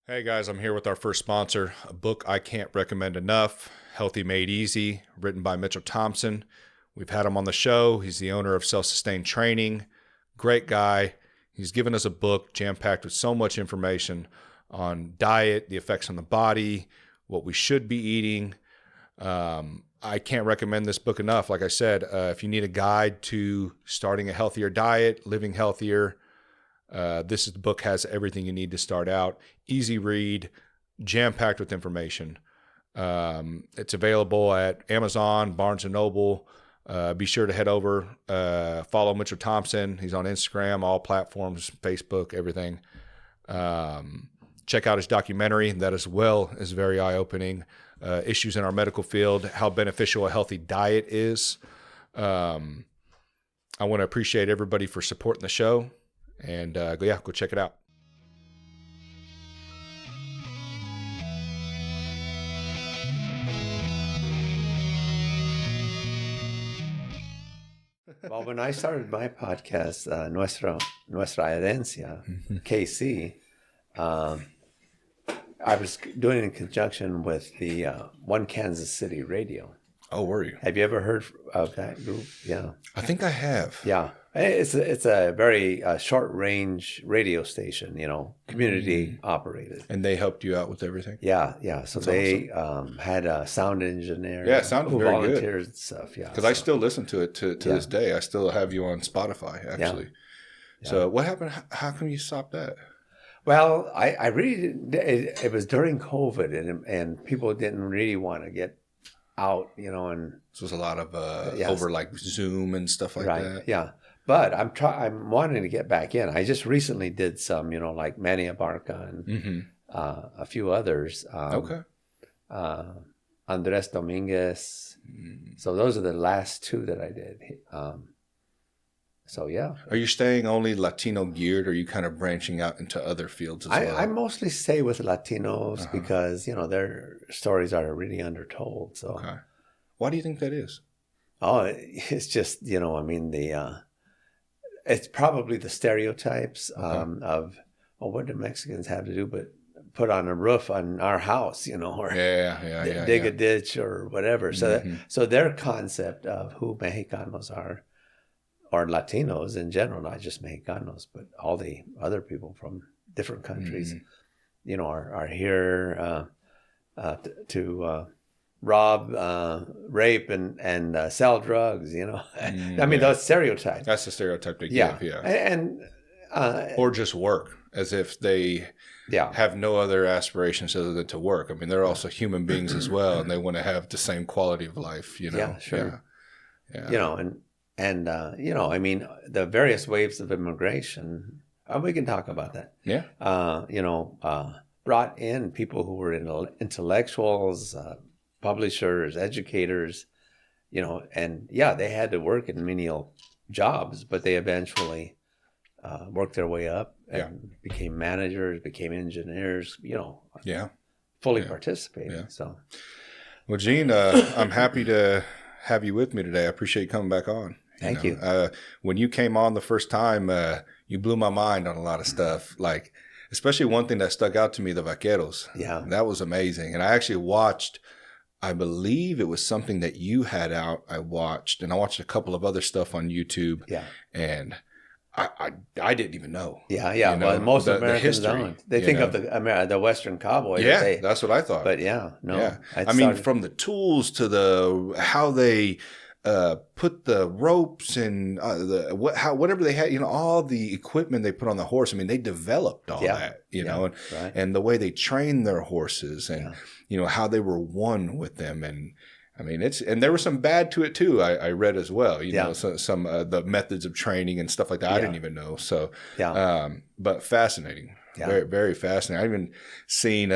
Hey guys, I'm here with our first sponsor, a book I can't recommend enough, Healthy Made Easy, written by Mitchell Thompson. We've had him on the show. He's the owner of Self-Sustained Training. Great guy. He's given us a book jam-packed with so much information on diet, the effects on the body, what we should be eating. I can't recommend this book enough. Like I said, if you need a guide to starting a healthier diet, living healthier, this book has everything you need to start out. Easy read, jam-packed with information. It's available at Amazon, Barnes & Noble. Be sure to head over, follow Mitchell Thompson. He's on Instagram, all platforms, Facebook, everything. Check out his documentary. That as well is very eye-opening. Issues in our medical field, how beneficial a healthy diet is. I want to appreciate everybody for supporting the show. And go check it out. Well, when I started my podcast, Nuestra Herencia, KC, I was doing it in conjunction with the One Kansas City Radio. Oh, were you? Have you ever heard of that group? Yeah. I think I have. Yeah. It's a very short-range radio station, community operated. And they helped you out with everything? Yeah. So That's they had a sound engineer who very volunteered good. And stuff. Yeah. Because I still listen to it to this day. I still have you on Spotify, actually. Yeah. So what happened? How come you stopped that? Well, I really didn't. It was during COVID, and people didn't really want to get out, and so it was a lot of over like Zoom and stuff like that. Yeah. But I'm wanting to get back in. I just recently did some, like Manny Abarca and a few others. Okay. Andres Dominguez. So those are the last two that I did. So yeah. Are you staying only Latino geared, or are you kind of branching out into other fields as well? I mostly stay with Latinos because, their stories are really undertold. So. Okay. Why do you think that is? Oh, it's just, it's probably the stereotypes of, what do Mexicans have to do but put on a roof on our house, or dig a ditch or whatever. So their concept of who Mexicanos are, or Latinos in general, not just Mexicanos, but all the other people from different countries, are here to rob, rape, and sell drugs. I mean, those stereotypes. That's the stereotype they give. Yeah, and or just work as if they have no other aspirations other than to work. I mean, they're also human beings as well, and they want to have the same quality of life. Yeah, sure. Yeah. I mean, the various waves of immigration. We can talk about that. Yeah. Brought in people who were intellectuals. Publishers, educators, and they had to work in menial jobs, but they eventually worked their way up and became managers, became engineers, fully participating. Yeah. So, well, Gene, I'm happy to have you with me today. I appreciate you coming back on. Thank you. When you came on the first time, you blew my mind on a lot of stuff, like especially one thing that stuck out to me, the vaqueros. Yeah. That was amazing. And I actually watched, I believe it was something that you had out. I watched a couple of other stuff on YouTube. Yeah. And I didn't even know. Yeah. Well, most Americans don't. They think of the Western cowboy. Yeah, that's what I thought. But no. Yeah. I mean, from the tools to how they put the ropes and whatever they had, all the equipment they put on the horse. I mean, they developed all that, and the way they trained their horses and, how they were one with them. And I mean, and there was some bad to it too. I read as well, some the methods of training and stuff like that. I didn't even know. So, but fascinating, very, very fascinating. I've even seen,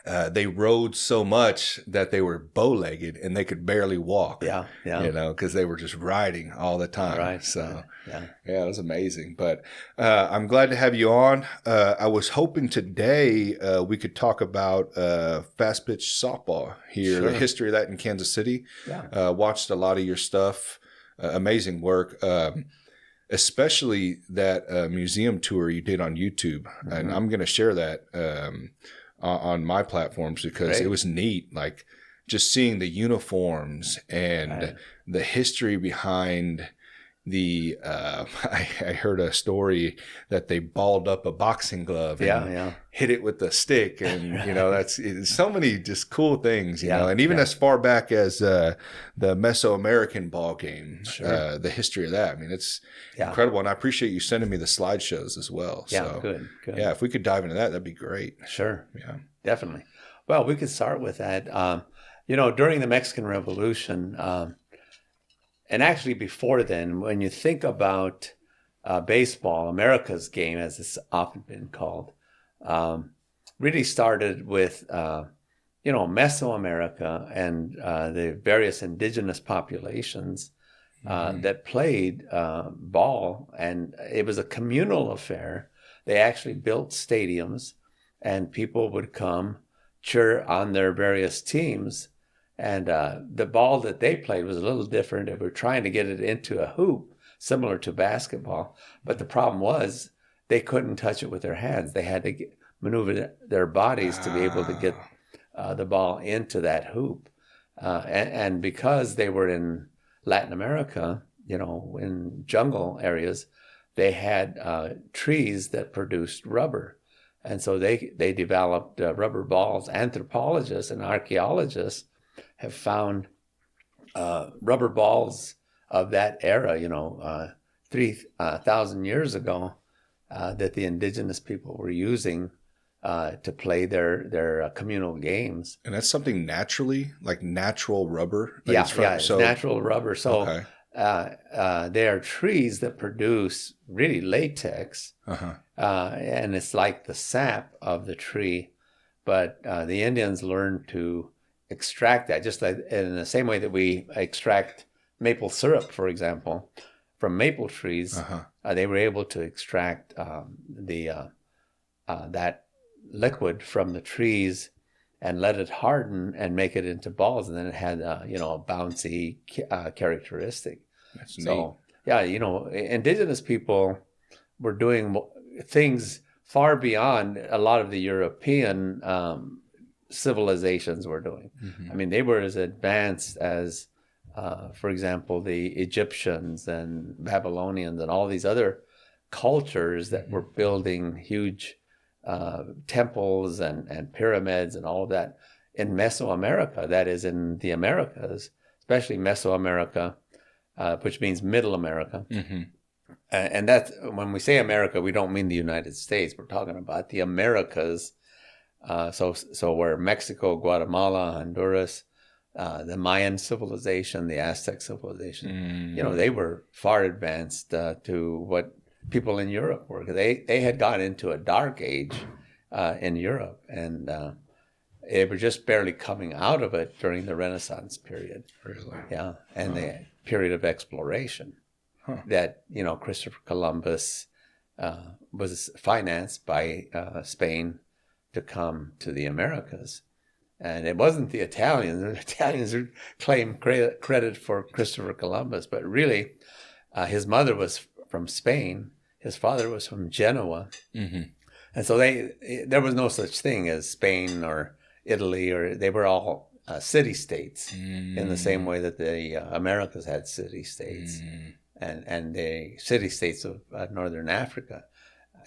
they rode so much that they were bow-legged and they could barely walk. Yeah. Because they were just riding all the time. Right. So, it was amazing. But I'm glad to have you on. I was hoping today we could talk about fast pitch softball here, the history of that in Kansas City. Yeah. Watched a lot of your stuff. Amazing work. especially that museum tour you did on YouTube. And I'm going to share that on my platforms because it was neat. Like just seeing the uniforms and the history behind the I heard a story that they balled up a boxing glove and hit it with a stick, and you know, that's so many just cool things, you know, and even as far back as the Mesoamerican ball game, the history of that. I mean, it's incredible, and I appreciate you sending me the slideshows as well. Yeah, so, good. Yeah, if we could dive into that, that'd be great. Sure. Yeah, definitely. Well, we could start with that. You know, during the Mexican Revolution. And actually before then, when you think about baseball, America's game, as it's often been called, really started with, you know, Mesoamerica and the various indigenous populations that played ball. And it was a communal affair. They actually built stadiums and people would come cheer on their various teams. And the ball that they played was a little different. They were trying to get it into a hoop, similar to basketball. But the problem was they couldn't touch it with their hands. They had to maneuver their bodies to be able to get the ball into that hoop. And because they were in Latin America, you know, in jungle areas, they had trees that produced rubber. And so they developed rubber balls. Anthropologists and archaeologists have found rubber balls of that era, you know, 3,000 years ago, that the indigenous people were using to play their communal games. And that's something naturally, like natural rubber? Like it's natural rubber. So they are trees that produce really latex, and it's like the sap of the tree. But the Indians learned to extract that, just like in the same way that we extract maple syrup, for example, from maple trees. They were able to extract that liquid from the trees and let it harden and make it into balls, and then it had you know, a bouncy characteristic. That's neat. Yeah, you know, indigenous people were doing things far beyond a lot of the European civilizations were doing. I mean, they were as advanced as, for example, the Egyptians and Babylonians and all these other cultures that were building huge temples and pyramids and all of that in Mesoamerica, that is in the Americas, especially Mesoamerica, which means Middle America. And that's, when we say America, we don't mean the United States. We're talking about the Americas. So where Mexico, Guatemala, Honduras, the Mayan civilization, the Aztec civilization, you know, they were far advanced to what people in Europe were. They had gone into a dark age in Europe, and they were just barely coming out of it during the Renaissance period. Really? Yeah, and the period of exploration that, you know, Christopher Columbus was financed by Spain to come to the Americas. And it wasn't the Italians. The Italians claim credit for Christopher Columbus, but really his mother was from Spain. His father was from Genoa. And so there was no such thing as Spain or Italy, or they were all city-states in the same way that the Americas had city-states and the city-states of Northern Africa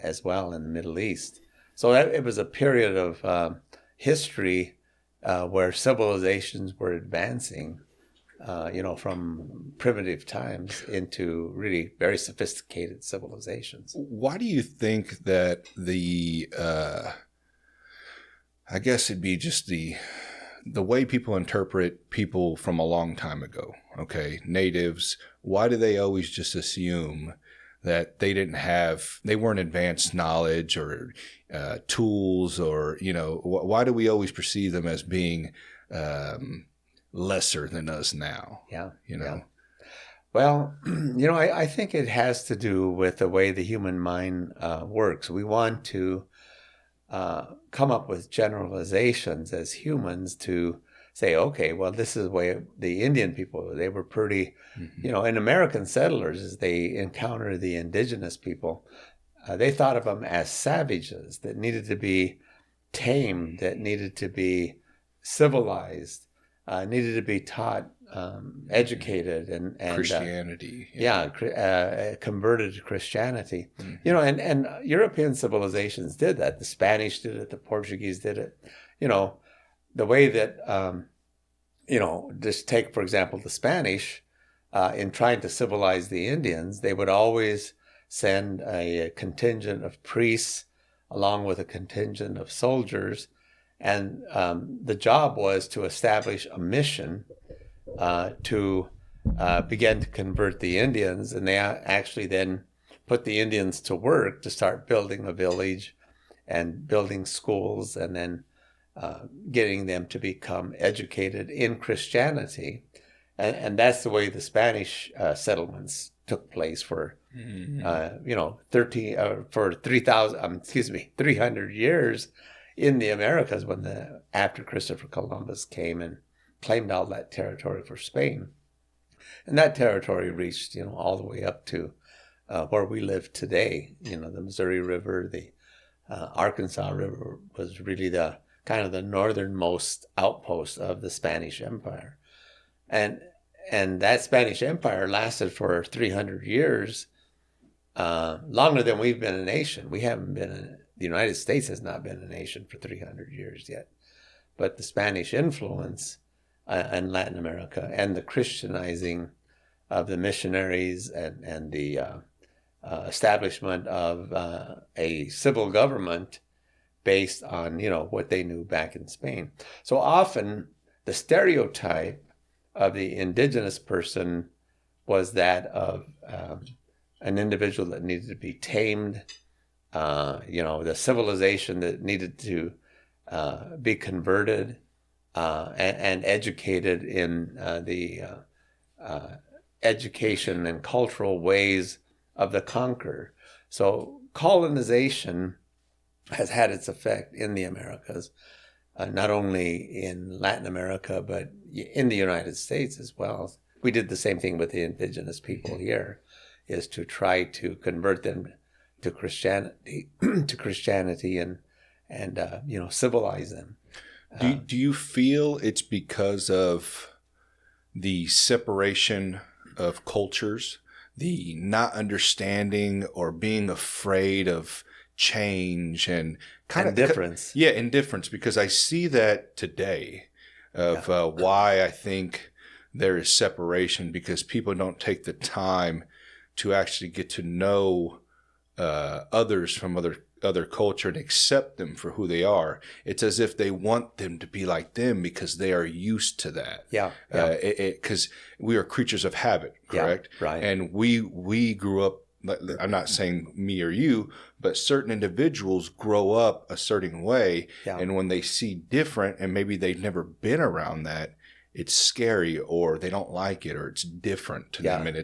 as well, in the Middle East. So it was a period of history where civilizations were advancing, you know, from primitive times into really very sophisticated civilizations. Why do you think that I guess it'd be just the way people interpret people from a long time ago, okay, natives, why do they always just assume that they weren't advanced knowledge or tools, or, you know, why do we always perceive them as being lesser than us now? Yeah. You know? Yeah. Well, you know, I think it has to do with the way the human mind works. We want to come up with generalizations as humans to say, okay, well, this is the way the Indian people, they were pretty, and American settlers, as they encountered the indigenous people, they thought of them as savages that needed to be tamed, that needed to be civilized, needed to be taught, educated, and Christianity. Converted to Christianity. And European civilizations did that. The Spanish did it. The Portuguese did it. The way that, just take, for example, the Spanish, in trying to civilize the Indians, they would always send a contingent of priests along with a contingent of soldiers. And the job was to establish a mission to begin to convert the Indians. And they actually then put the Indians to work to start building a village and building schools, and then getting them to become educated in Christianity. And that's the way the Spanish settlements took place for, 300 years in the Americas, after Christopher Columbus came and claimed all that territory for Spain. And that territory reached, all the way up to where we live today. The Missouri River, the Arkansas River was really the kind of the northernmost outpost of the Spanish Empire. And that Spanish Empire lasted for 300 years, longer than we've been a nation. The United States has not been a nation for 300 years yet. But the Spanish influence in Latin America and the Christianizing of the missionaries and the establishment of a civil government based on, what they knew back in Spain. So often the stereotype of the indigenous person was that of an individual that needed to be tamed, the civilization that needed to be converted and educated in the education and cultural ways of the conqueror. So colonization has had its effect in the Americas, not only in Latin America, but in the United States as well. We did the same thing with the indigenous people here, is to try to convert them to Christianity, and civilize them. Do you feel it's because of the separation of cultures, the not understanding or being afraid of change and kind of indifference? Indifference, because I see that today of why I think there is separation, because people don't take the time to actually get to know others from other culture and accept them for who they are. It's as if they want them to be like them because they are used to that. Because we are creatures of habit, correct? Yeah, right. And we grew up, I'm not saying me or you, but certain individuals grow up a certain way. Yeah. And when they see different, and maybe they've never been around that, it's scary, or they don't like it, or it's different to them, and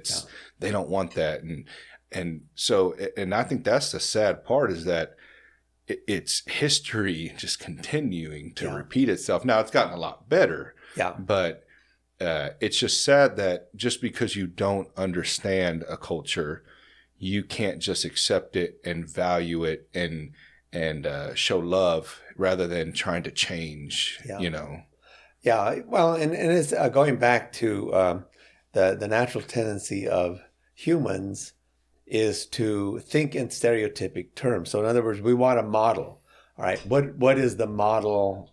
they don't want that. And so I think that's the sad part, is that it's history just continuing to repeat itself. Now, it's gotten a lot better, but it's just sad that just because you don't understand a culture, you can't just accept it and value it and show love rather than trying to change, Yeah, well, and it's going back to the natural tendency of humans is to think in stereotypic terms. So in other words, we want a model. All right, what is the model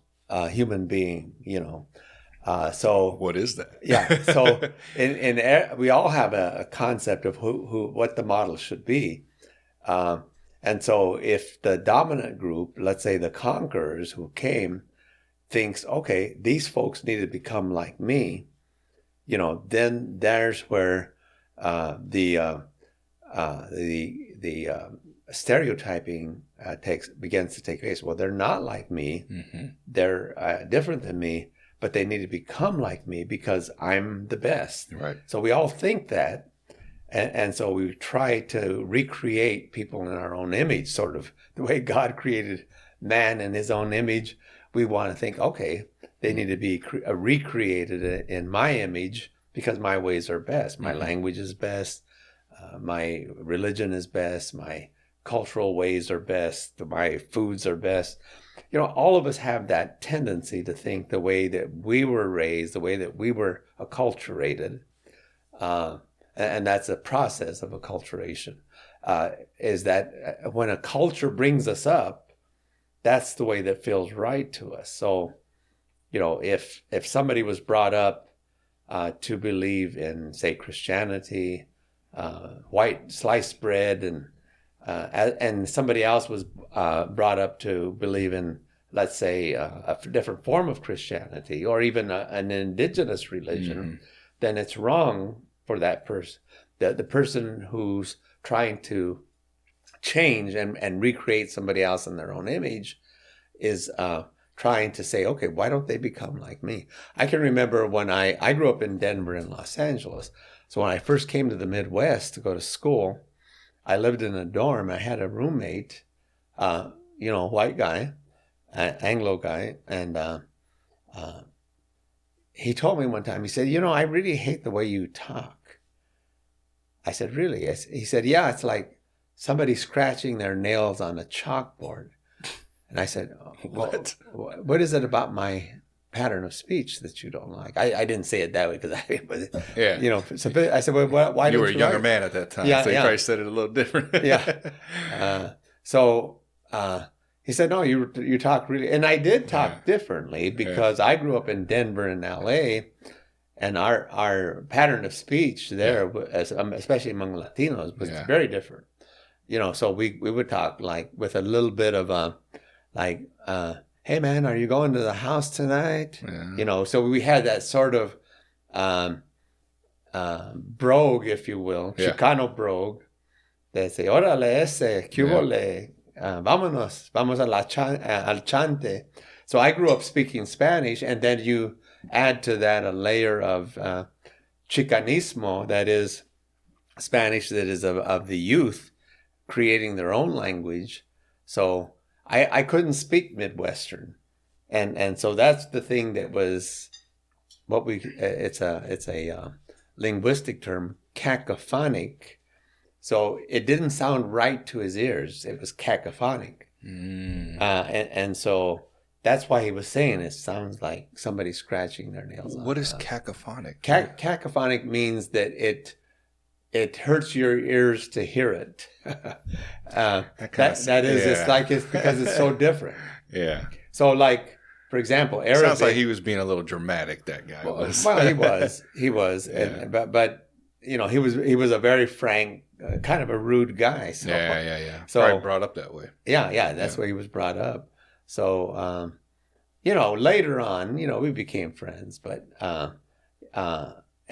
human being? So what is that? So we all have a concept of what the model should be. And so if the dominant group, let's say the conquerors who came, thinks, okay, these folks need to become like me, then there's where the stereotyping begins to take place. Well, they're not like me. Mm-hmm. They're different than me, but they need to become like me because I'm the best. Right. So we all think that. And so we try to recreate people in our own image, sort of the way God created man in his own image. we want to think, okay, they need to be recreated in my image because my ways are best. My language is best. My religion is best. My cultural ways are best. My foods are best. All of us have that tendency to think the way that we were raised, the way that we were acculturated, and that's a process of acculturation, is that when a culture brings us up, that's the way that feels right to us. So, if somebody was brought up to believe in, say, Christianity, white sliced bread, and somebody else was brought up to believe in, let's say, a different form of Christianity, or even an indigenous religion, then it's wrong for that person. The person who's trying to change and recreate somebody else in their own image is trying to say, okay, why don't they become like me? I can remember when I grew up in Denver and Los Angeles. So when I first came to the Midwest to go to school, I lived in a dorm. I had a roommate, white guy, Anglo guy. And he told me one time, he said, I really hate the way you talk. I said, really? He said, yeah, it's like somebody scratching their nails on a chalkboard. And I said, what is it about my pattern of speech that you don't like? I didn't say it that way because so I said, well, why you don't were a younger man at that time, so you probably said it a little different. So he said, no, you talk really, and I did talk differently because I grew up in Denver and LA, and our pattern of speech there, especially among Latinos, was very different. So we would talk like with a little bit of hey man, are you going to the house tonight? So we had that sort of brogue, if you will, Chicano brogue. They say, órale ese, ¿qué hubo? Vámonos, vamos al chante. So I grew up speaking Spanish, and then you add to that a layer of Chicanismo, that is Spanish that is of the youth creating their own language. So I couldn't speak Midwestern, and so that's the thing that was it's a linguistic term, cacophonic. So it didn't sound right to his ears. It was cacophonic, and so that's why he was saying it sounds like somebody scratching their nails. What is cacophonic? Cacophonic means that it hurts your ears to hear it. That is, it's because it's so different. Yeah. So, like, for example, Arabic. Sounds like he was being a little dramatic. That guy was. Well, he was, but he was a very frank, kind of a rude guy. So, yeah. So probably brought up that way. Yeah. That's where he was brought up. So, later on, we became friends, but.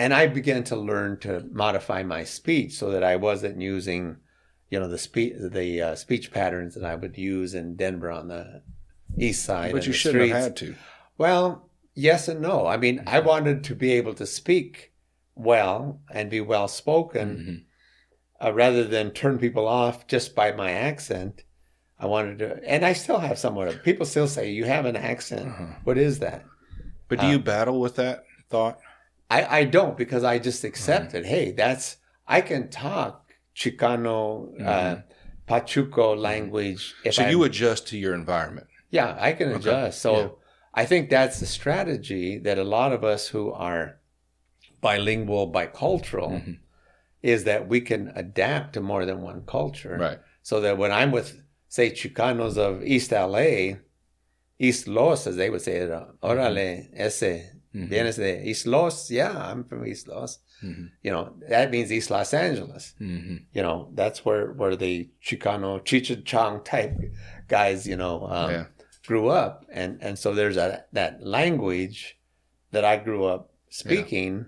And I began to learn to modify my speech so that I wasn't using, the speech patterns that I would use in Denver on the east side. But you shouldn't have had to. Well, yes and no. I mean, I wanted to be able to speak well and be well spoken, rather than turn people off just by my accent. I wanted to, and I still have somewhat of. People still say you have an accent. What is that? But do you battle with that thought? I don't, because I just accept it. Hey, I can talk Chicano, Pachuco language. You adjust to your environment. Yeah, I can adjust. So I think that's the strategy that a lot of us who are bilingual, bicultural, is that we can adapt to more than one culture. Right. So that when I'm with, say, Chicanos of East LA, East Los, as they would say it, órale, ese. Vienes de East Los? Yeah, I'm from East Los. That means East Los Angeles. That's where the Chicano, Chichachong type guys, grew up. And so there's that language that I grew up speaking.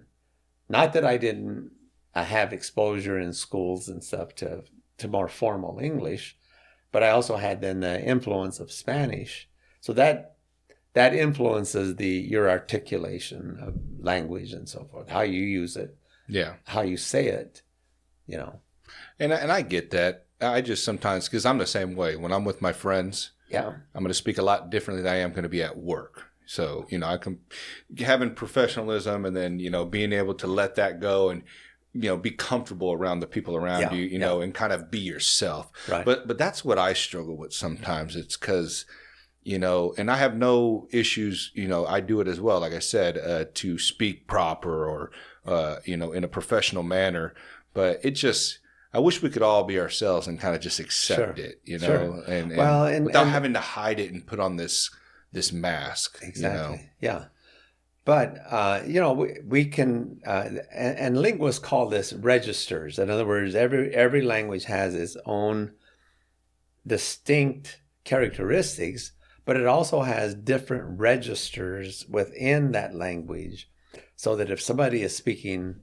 Not that I didn't have exposure in schools and stuff to more formal English, but I also had then the influence of Spanish. So that influences your articulation of language and so forth, how you use it, how you say it, And I get that. I just sometimes, because I'm the same way. When I'm with my friends, Yeah. I'm going to speak a lot differently than I am going to be at work. So, I can having professionalism and then, being able to let that go and, be comfortable around the people around you, and kind of be yourself. Right. But that's what I struggle with sometimes. It's because, and I have no issues, I do it as well, like I said, to speak proper or, in a professional manner. But it just, I wish we could all be ourselves and kind of just accept it, and without having to hide it and put on this mask. Exactly. Yeah. But, we can, and linguists call this registers. In other words, every language has its own distinct characteristics, but it also has different registers within that language. So that if somebody is speaking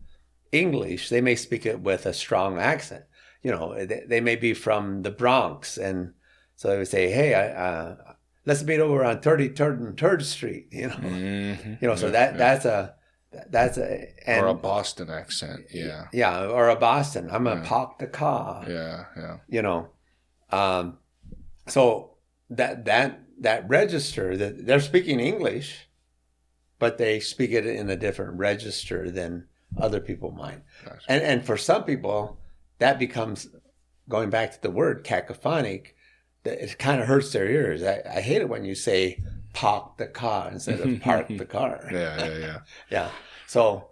English, they may speak it with a strong accent. They may be from the Bronx. And so they would say, hey, let's meet over on 33rd and 3rd Street, So that's a and, or a Boston accent, yeah, or a Boston. I'm a park the car, so that register that they're speaking English, but they speak it in a different register than other people might, gotcha. And for some people that becomes, going back to the word cacophonic. It kind of hurts their ears. I hate it when you say park the car instead of park the car. Yeah. So,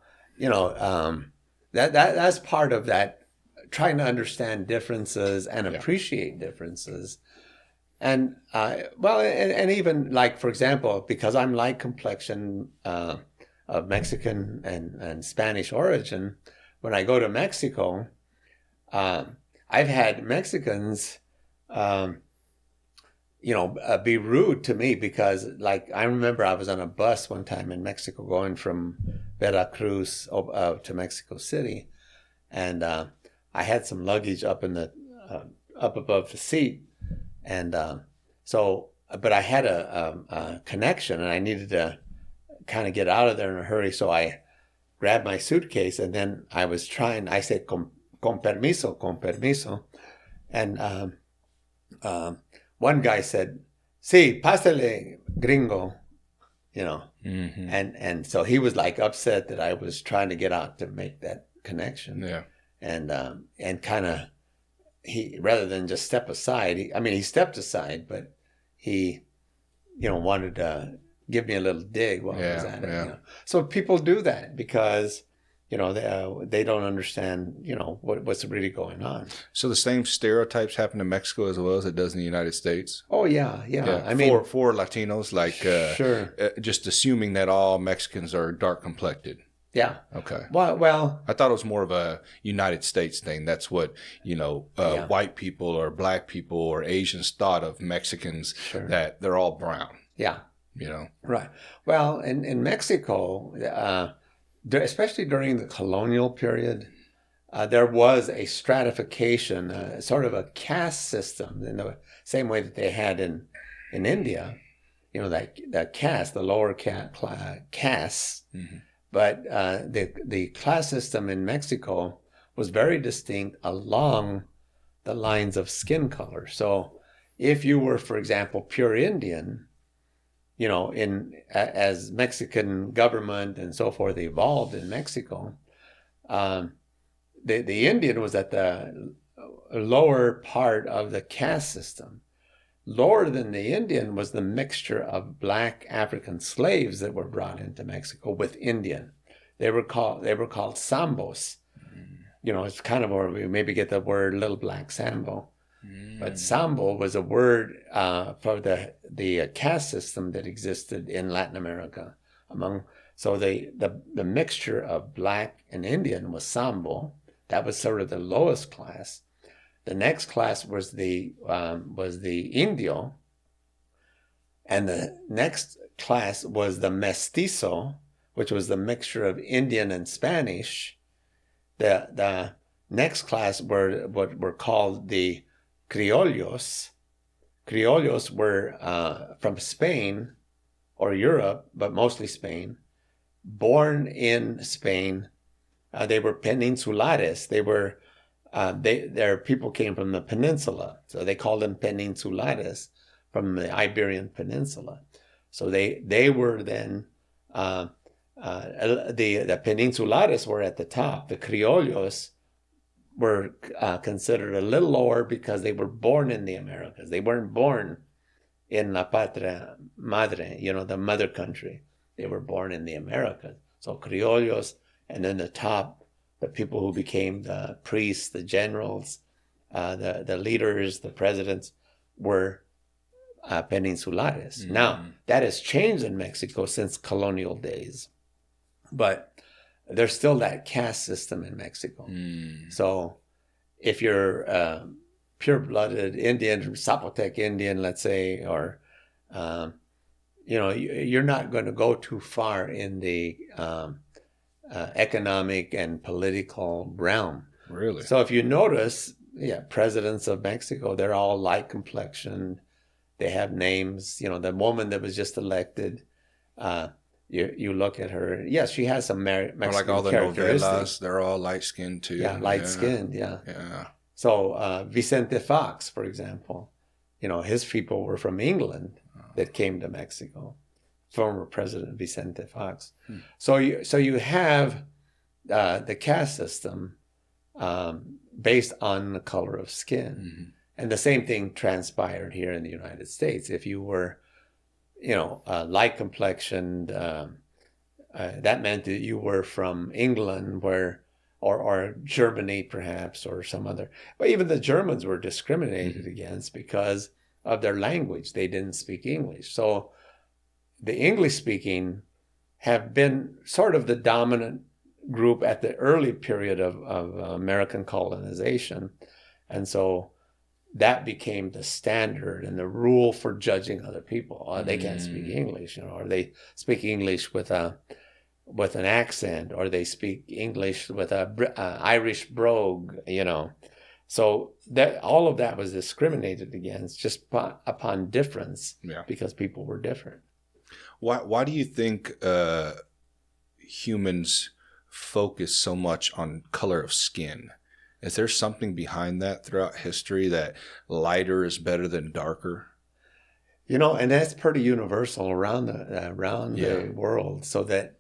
that's part of that, trying to understand differences and appreciate differences. And, and even like, for example, because I'm light complexion of Mexican and Spanish origin, when I go to Mexico, I've had Mexicans, be rude to me because, like, I remember I was on a bus one time in Mexico going from Veracruz to Mexico City, and I had some luggage up up above the seat, and but I had a connection and I needed to kind of get out of there in a hurry, so I grabbed my suitcase and then I said con permiso, and one guy said, "Sí, pásale, gringo," and so he was like upset that I was trying to get out to make that connection. Yeah. And kind of, he, rather than just step aside, he stepped aside, but he, wanted to give me a little dig while I was at it. So people do that because, they don't understand, what's really going on. So the same stereotypes happen in Mexico as well as it does in the United States? Oh, yeah. For Latinos, like, sure. Just assuming that all Mexicans are dark complected. Yeah. Okay. Well, I thought it was more of a United States thing. That's what, white people or black people or Asians thought of Mexicans, sure. That they're all brown. Yeah. Right. Well, in Mexico, especially during the colonial period, there was a stratification, sort of a caste system in the same way that they had in India, that caste, the lower castes. Mm-hmm. But the class system in Mexico was very distinct along the lines of skin color. So if you were, for example, pure Indian, as Mexican government and so forth evolved in Mexico, the Indian was at the lower part of the caste system. Lower than the Indian was the mixture of black African slaves that were brought into Mexico with Indian. They were called Sambos. It's kind of where we maybe get the word Little Black Sambo. But Sambo was a word for the caste system that existed in Latin America. So the mixture of black and Indian was Sambo. That was sort of the lowest class. The next class was the Indio, and the next class was the Mestizo, which was the mixture of Indian and Spanish. The next class were what were called the Criollos. Criollos were from Spain or Europe, but mostly Spain, born in Spain. They were peninsulares. They were their people came from the peninsula, so they called them peninsulares. from the Iberian Peninsula. So they were then, the Peninsulares were at the top. The Criollos were considered a little lower because they were born in the Americas. They weren't born in La Patria Madre, the mother country. They were born in the Americas. So Criollos, and then the top, the people who became the priests, the generals, the leaders, the presidents, were Peninsulares. Now, that has changed in Mexico since colonial days, but there's still that caste system in Mexico. So if you're pure-blooded Indian, Zapotec Indian, let's say, or, you're not going to go too far in the economic and political realm. Really? So if you notice, presidents of Mexico, they're all light complexioned. They have names. The woman that was just elected, you look at her. Yes, she has some Mexican like all the novelas, they're all light-skinned too. Yeah, light-skinned, yeah. So Vicente Fox, for example, his people were from England that came to Mexico. Former President Vicente Fox. So you have the caste system based on the color of skin. And the same thing transpired here in the United States. If you were, light complexioned, that meant that you were from England, or Germany perhaps, or some other. But even the Germans were discriminated against because of their language. They didn't speak English. So the English-speaking have been sort of the dominant group at the early period of American colonization. And so that became the standard and the rule for judging other people. They can't speak English, or they speak English with an accent, or they speak English with a Irish brogue, So that all of that was discriminated against just upon difference, because people were different. Why do you think humans focus so much on color of skin? Is there something behind that throughout history, that lighter is better than darker? And that's pretty universal around the world, so that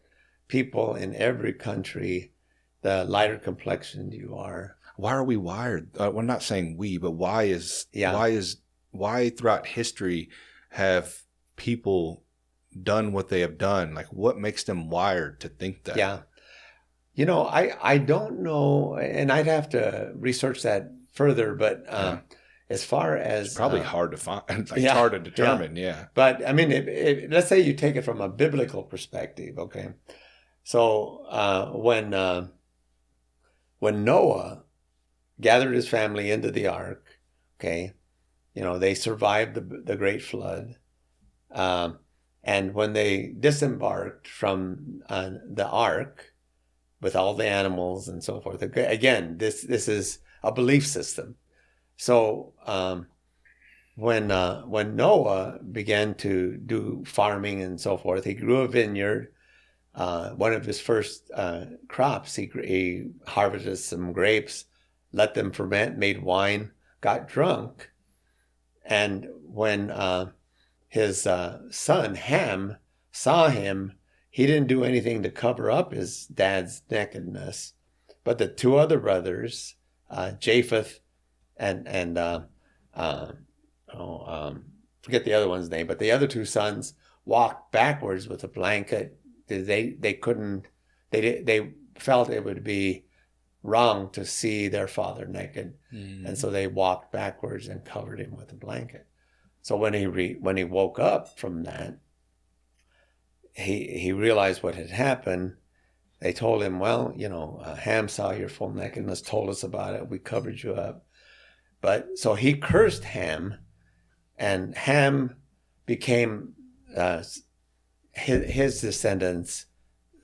people in every country, the lighter complexioned you are. Why are we wired? We're not saying we, but why throughout history have people done what they have done? Like, what makes them wired to think that? Yeah. I don't know, and I'd have to research that further, but as far as... It's probably hard to find, it's hard to determine, But, I mean, let's say you take it from a biblical perspective, okay? So, when Noah gathered his family into the ark, okay, they survived the great flood, and when they disembarked from the ark, with all the animals and so forth. Again, this is a belief system. So when Noah began to do farming and so forth, he grew a vineyard. One of his first crops, he harvested some grapes, let them ferment, made wine, got drunk. And when his son Ham saw him, he didn't do anything to cover up his dad's nakedness. But the two other brothers, Japheth and forget the other one's name, but the other two sons walked backwards with a blanket. They felt it would be wrong to see their father naked, and so they walked backwards and covered him with a blanket. So when he woke up from that, he realized what had happened. They told him, well, Ham saw your full nakedness, told us about it. We covered you up. But so he cursed Ham, and Ham became, his descendants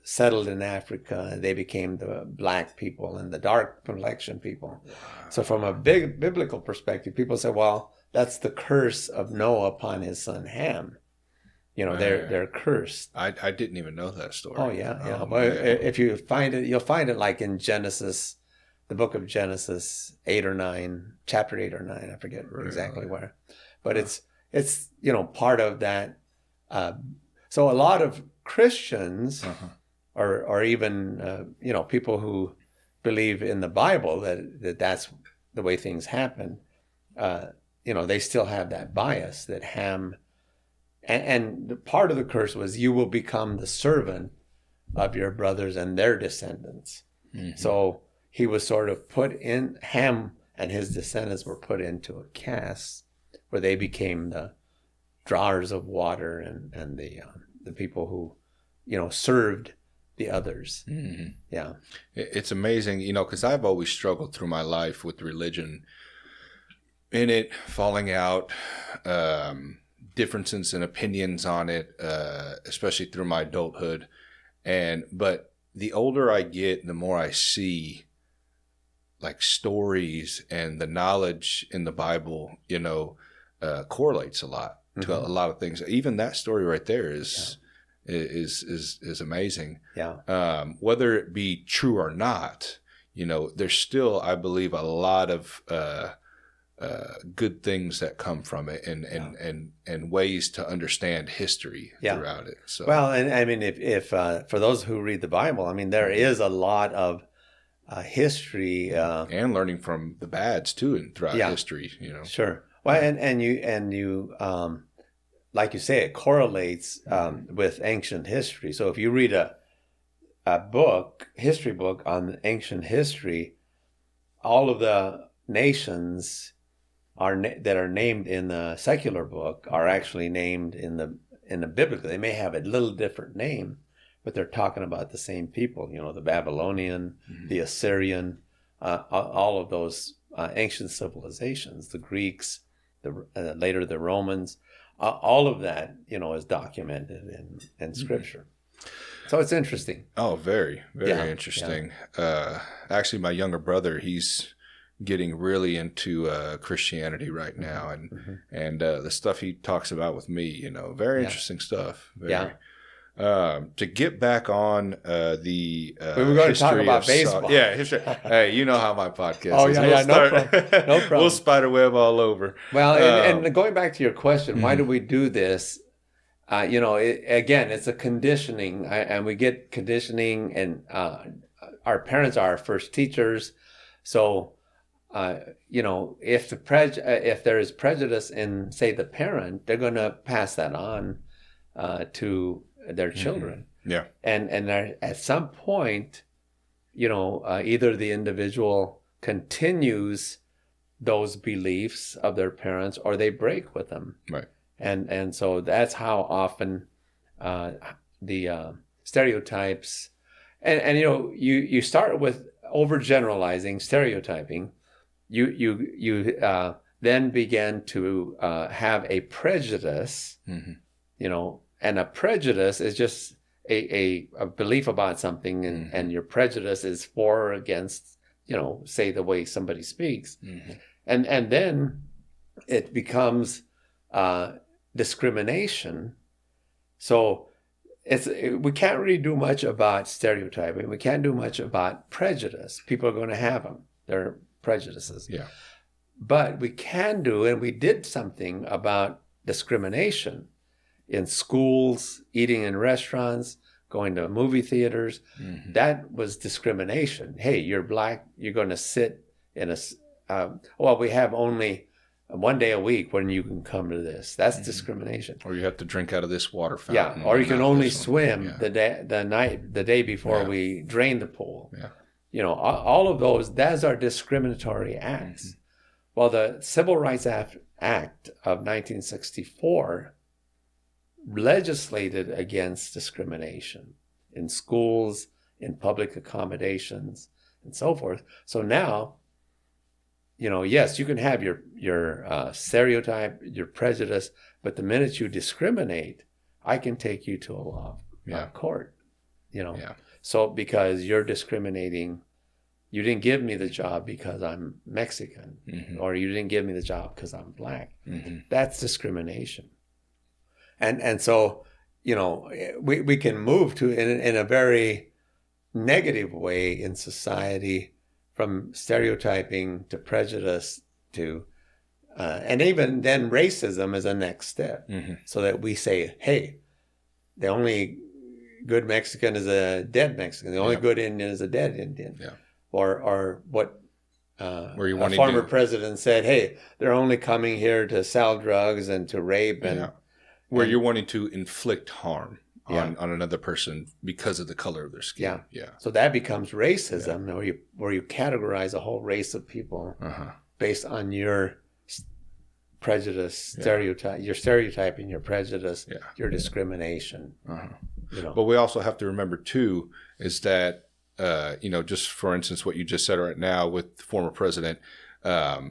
settled in Africa. They became the black people and the dark complexion people. Wow. So from a big biblical perspective, people say, well, that's the curse of Noah upon his son Ham. They're cursed. I didn't even know that story. Oh, yeah. Well, if you find it, you'll find it like in Genesis, the book of Genesis 8 or 9, chapter 8 or 9. I forget exactly where. But it's, part of that. So a lot of Christians, or even, people who believe in the Bible that's the way things happen, they still have that bias that Ham, and part of the curse was you will become the servant of your brothers and their descendants. Mm-hmm. So he was sort of Ham and his descendants were put into a caste where they became the drawers of water and the people who, served the others. Mm-hmm. Yeah. It's amazing, because I've always struggled through my life with religion, in it, falling out, differences in opinions on it, especially through my adulthood. But the older I get, the more I see like stories and the knowledge in the Bible, correlates a lot to a lot of things. Even that story right there is amazing. Yeah. Whether it be true or not, there's still, I believe, a lot of good things that come from it, and ways to understand history throughout it. So, well, and I mean, if for those who read the Bible, I mean, there is a lot of history and learning from the bads too, and throughout history. Sure. Well, and you like you say, it correlates with ancient history. So if you read a history book on ancient history, all of the nations that are named in the secular book are actually named in the biblical. They may have a little different name, but they're talking about the same people. The Babylonian, the Assyrian, all of those ancient civilizations, the Greeks, later the Romans. All of that, is documented in Scripture. So it's interesting. Oh, very, very interesting. Yeah. Actually, my younger brother, he's getting really into Christianity right now, and the stuff he talks about with me, very interesting stuff. Very. To get back on we were going to talk about baseball. History. Hey, you know how my podcast is. No problem. No problem. We'll spiderweb all over. Well, and going back to your question, why do we do this? Again, it's a conditioning, and we get conditioning, and our parents are our first teachers. So, if there is prejudice in, say, the parent, they're going to pass that on to their children. Yeah. And at some point, either the individual continues those beliefs of their parents or they break with them. Right. And so that's how often the stereotypes and you start with overgeneralizing, stereotyping. You then begin to have a prejudice, and a prejudice is just a belief about something, and your prejudice is for or against, say the way somebody speaks. And then it becomes discrimination. So we can't really do much about stereotyping. We can't do much about prejudice. People are going to have them. They're prejudices. Yeah. But we can do, and we did something about discrimination in schools, eating in restaurants, going to movie theaters. That was discrimination. Hey, you're black, you're going to sit in we have only one day a week when you can come to this. That's discrimination. Or you have to drink out of this water fountain. Yeah, or you can only swim the day before we drain the pool. Yeah. All of those, those are discriminatory acts. Well, the Civil Rights Act of 1964 legislated against discrimination in schools, in public accommodations, and so forth. So now, yes, you can have your stereotype, your prejudice, but the minute you discriminate, I can take you to a court. So because you're discriminating, you didn't give me the job because I'm Mexican, or you didn't give me the job because I'm black. That's discrimination. And so, we can move to in a very negative way in society, from stereotyping to prejudice to And even then racism is a next step. So that we say, hey, the only good Mexican is a dead Mexican. The only good Indian is a dead Indian. Yeah. Or what a former president said, hey, they're only coming here to sell drugs and to rape. Where you're wanting to inflict harm on another person because of the color of their skin. Yeah. So that becomes racism, where you categorize a whole race of people based on your prejudice, stereotype, your stereotyping, your prejudice, your discrimination. But we also have to remember too is that just for instance, what you just said right now with the former president, a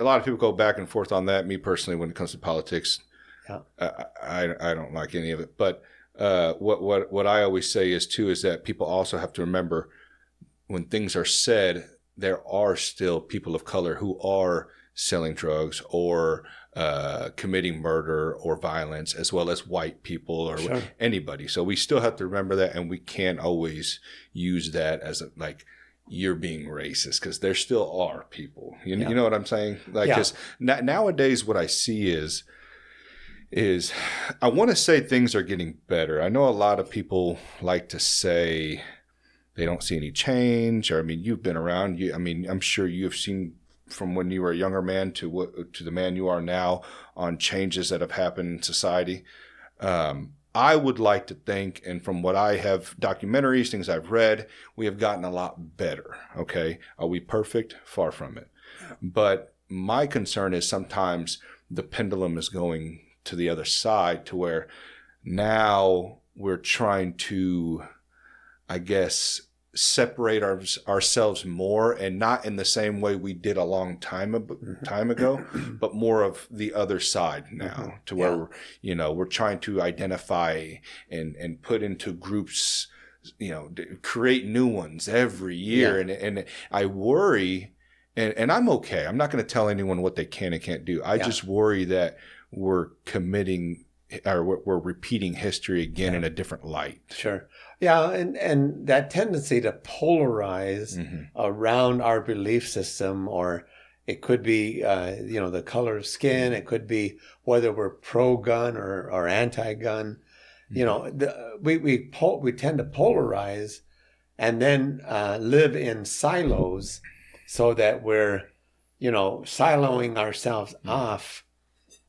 lot of people go back and forth on that. Me personally, when it comes to politics, I don't like any of it. But what I always say is that people also have to remember when things are said, there are still people of color who are selling drugs or committing murder or violence, as well as white people or anybody. So we still have to remember that, and we can't always use that as you're being racist, because there still are people. You know what I'm saying? Because nowadays what I see is I want to say things are getting better. I know a lot of people like to say they don't see any change. Or, I mean, you've been around. I'm sure you have seen from when you were a younger man to the man you are now on changes that have happened in society. I would like to think, and from what I have, documentaries, things I've read, we have gotten a lot better. Okay. Are we perfect? Far from it. But my concern is sometimes the pendulum is going to the other side, to where now we're trying to, I guess, separate ourselves more, and not in the same way we did a long time ago, but more of the other side now, to where we're trying to identify and put into groups, create new ones every year, and I worry, and I'm okay. I'm not going to tell anyone what they can and can't do. I just worry that we're committing, or we're repeating history again in a different light. Sure. Yeah, and that tendency to polarize around our belief system, or it could be, the color of skin. It could be whether we're pro-gun or anti-gun. We tend to polarize, and then live in silos, so that we're, siloing ourselves off.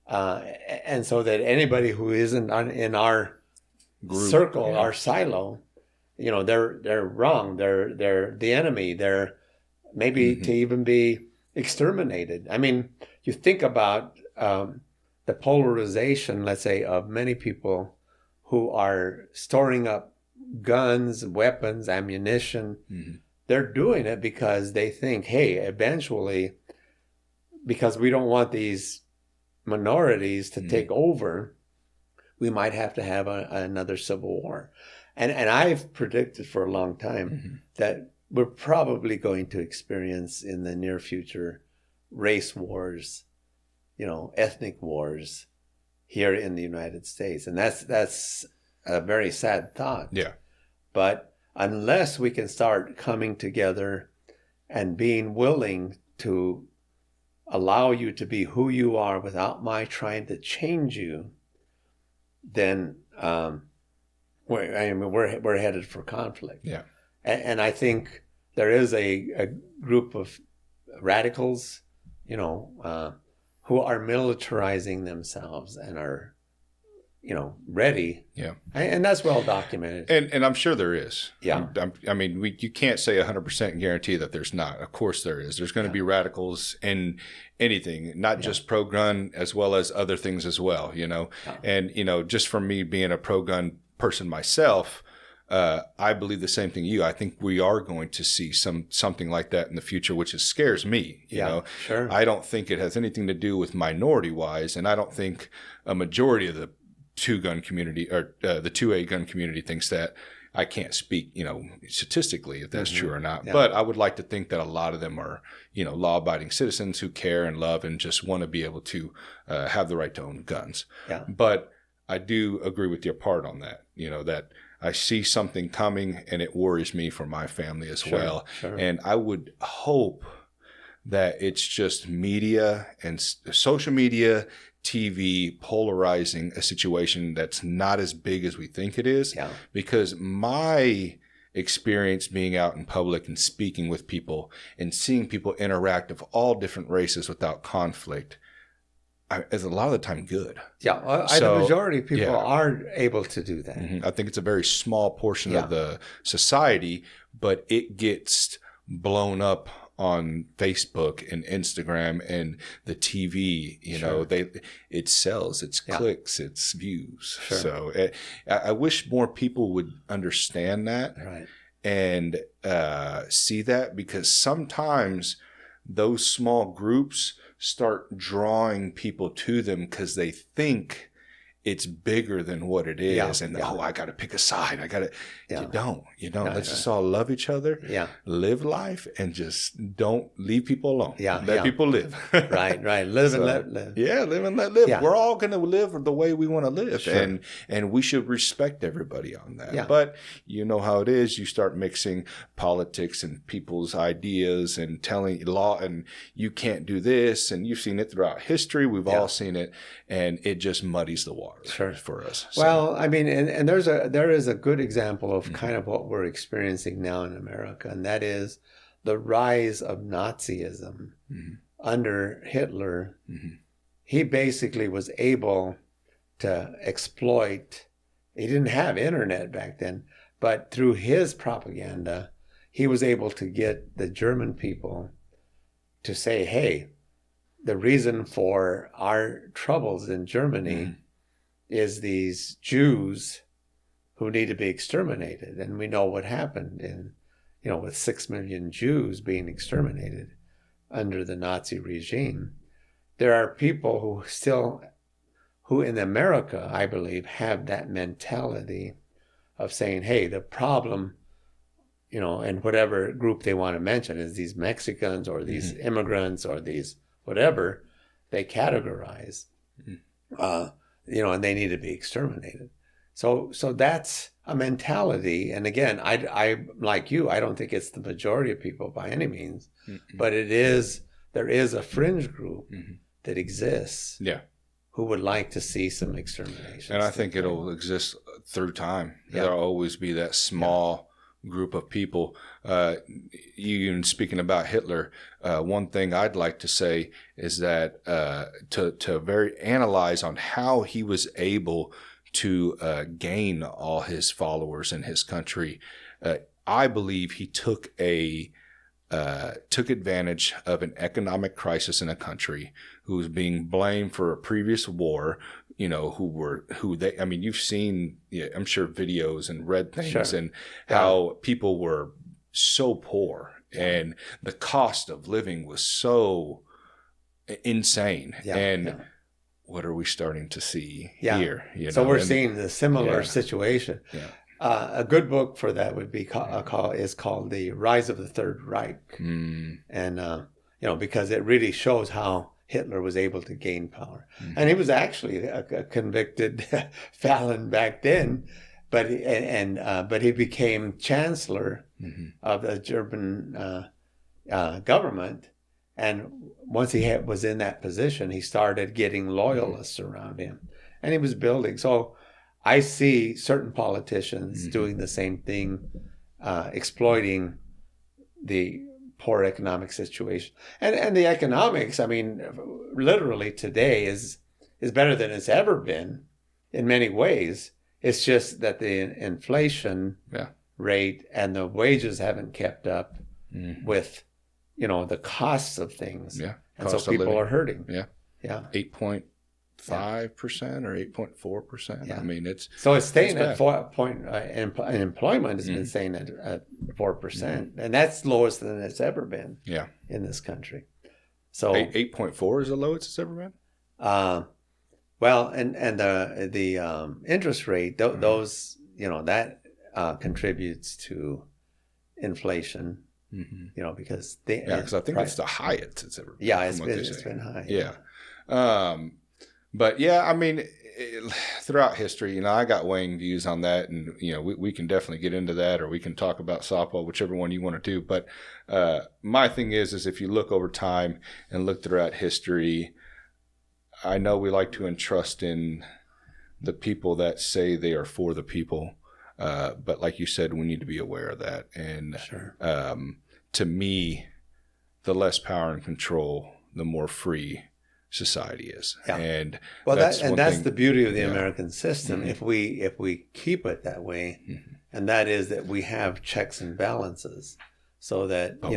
And so that anybody who isn't in our group, circle, our silo, they're wrong. They're the enemy. They're maybe to even be exterminated. I mean, you think about the polarization, let's say, of many people who are storing up guns, weapons, ammunition. They're doing it because they think, hey, eventually, because we don't want these minorities to take over, we might have to have another civil war. And I've predicted for a long time that we're probably going to experience in the near future race wars, ethnic wars here in the United States. And that's a very sad thought. Yeah. But unless we can start coming together and being willing to allow you to be who you are without my trying to change you, then we're headed for conflict. Yeah. And I think there is a group of radicals, who are militarizing themselves and are, ready. Yeah. And that's well documented. And I'm sure there is. Yeah. You can't say 100% guarantee that there's not. Of course there is. There's going to be radicals in anything, not just pro-gun, as well as other things as well, And, just from me being a pro-gun person myself, I believe the same thing you. I think we are going to see something like that in the future, which scares me. You know, sure. I don't think it has anything to do with minority-wise, and I don't think a majority of the two-gun community or the 2A gun community thinks that. I can't speak, statistically if that's true or not. Yeah. But I would like to think that a lot of them are, law-abiding citizens who care and love and just want to be able to have the right to own guns. Yeah. But I do agree with your part on that, that I see something coming and it worries me for my family as well. Sure. And I would hope that it's just media and social media, TV polarizing a situation that's not as big as we think it is. Yeah. Because my experience being out in public and speaking with people and seeing people interact of all different races without conflict is a lot of the time good. Yeah, the majority of people are able to do that. I think it's a very small portion of the society, but it gets blown up on Facebook and Instagram and the TV. You know, it sells, it's clicks, it's views. Sure. So I wish more people would understand that and see that, because sometimes those small groups start drawing people to them because they think it's bigger than what it is. I got to pick a side. You don't. Let's just all love each other, live life, and just don't leave people alone. Let people live. Right. Live and let live. Yeah, live and let live. We're all going to live the way we want to live. Sure. And we should respect everybody on that. Yeah. But you know how it is. You start mixing politics and people's ideas and telling law, and you can't do this. And you've seen it throughout history. We've all seen it. And it just muddies the water for us. So. Well, I mean, and there is a good example of kind of what we're experiencing now in America, and that is the rise of Nazism under Hitler. He basically was able to exploit. He didn't have internet back then, but through his propaganda, he was able to get the German people to say, hey, the reason for our troubles in Germany is these Jews who need to be exterminated. And we know what happened with 6 million Jews being exterminated under the Nazi regime. There are people who in America, I believe, have that mentality of saying, hey, the problem, and whatever group they want to mention is these Mexicans or these immigrants or these whatever they categorize, and they need to be exterminated. So that's a mentality. And again, I like you, I don't think it's the majority of people by any means, but there is a fringe group that exists who would like to see some extermination. And I think it'll exist through time. There'll always be that small group of people. You speaking about Hitler, one thing I'd like to say is that to analyze on how he was able to gain all his followers in his country. I believe he took advantage of an economic crisis in a country who was being blamed for a previous war. You've seen, I'm sure, videos and read things and how people were so poor and the cost of living was so insane. What are we starting to see here? So we're seeing the similar situation. A good book for that would be called The Rise of the Third Reich. And, because it really shows how Hitler was able to gain power. And he was actually a convicted felon back then, but he became chancellor of the German government. And once he was in that position, he started getting loyalists around him, and he was building. So I see certain politicians doing the same thing, exploiting the poor economic situation. And the economics, I mean, literally today is better than it's ever been in many ways. It's just that the inflation rate and the wages haven't kept up with the costs of things. And so people are hurting. 8.5% or 8.4%. I mean, it's staying at 4 point. Unemployment has been staying at 4%, and that's lowest than it's ever been. In this country. So 8.4 is the lowest it's ever been. Well, and the interest rate, those that contributes to inflation. Because because I think it's the highest it's ever been. It's been high. But I mean, throughout history, I got weighing views on that, and we can definitely get into that, or we can talk about softball, whichever one you want to do. But my thing is if you look over time and look throughout history, I know we like to entrust in the people that say they are for the people, but like you said, we need to be aware of that. And sure. To me, the less power and control, the more free society is. Yeah. And that's the beauty of the American system. Mm-hmm. If we keep it that way, mm-hmm. and that is that we have checks and balances, so that but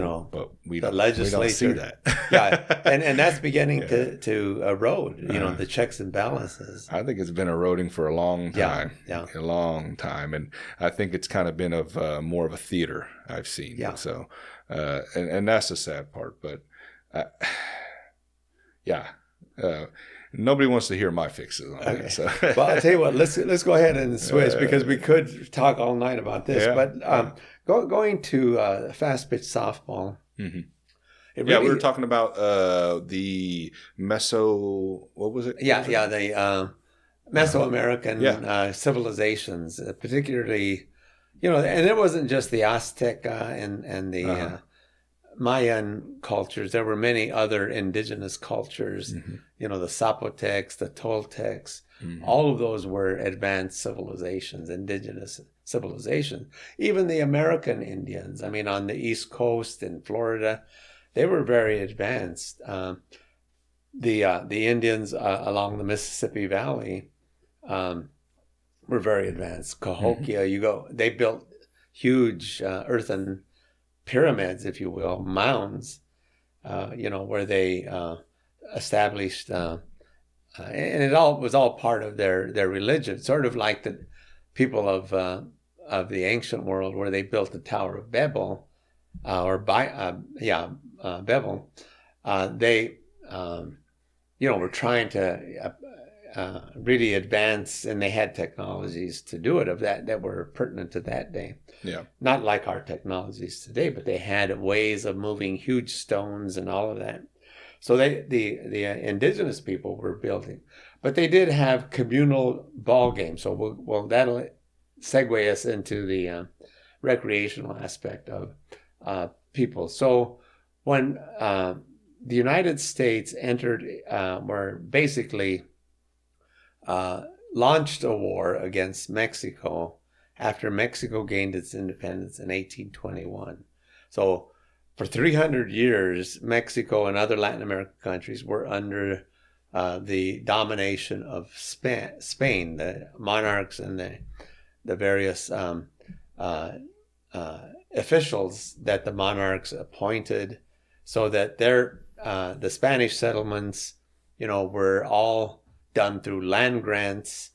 we the don't, legislature, we don't see that. yeah, and that's beginning to erode. The checks and balances. I think it's been eroding for a long time. Yeah. A long time, and I think it's kind of been of more of a theater I've seen. Yeah. So, and that's the sad part, but. Nobody wants to hear my fixes on that. So. Well, I'll tell you what. Let's go ahead and switch because we could talk all night about this. Yeah. But going to fast pitch softball. Mm-hmm. Really, we were talking about the what was it? The Mesoamerican civilizations, particularly, and it wasn't just the Aztec and the Mayan cultures. There were many other indigenous cultures, mm-hmm. The Zapotecs, the Toltecs, mm-hmm. all of those were advanced civilizations, indigenous civilizations. Even the American Indians, on the East Coast in Florida, they were very advanced. The Indians along the Mississippi Valley were very advanced. Cahokia, mm-hmm. They built huge earthen pyramids, if you will, mounds, where they established, and it was all part of their religion, sort of like the people of the ancient world, where they built the Tower of Babel, Babel. They, were trying to really advance, and they had technologies to do it that were pertinent to that day. Yeah. Not like our technologies today, but they had ways of moving huge stones and all of that. So the indigenous people were building, but they did have communal ball games. So that'll segue us into the recreational aspect of people. So when the United States entered, were basically launched a war against Mexico after Mexico gained its independence in 1821. So for 300 years, Mexico and other Latin American countries were under the domination of Spain, the monarchs and the various officials that the monarchs appointed, so that the Spanish settlements, were all done through land grants.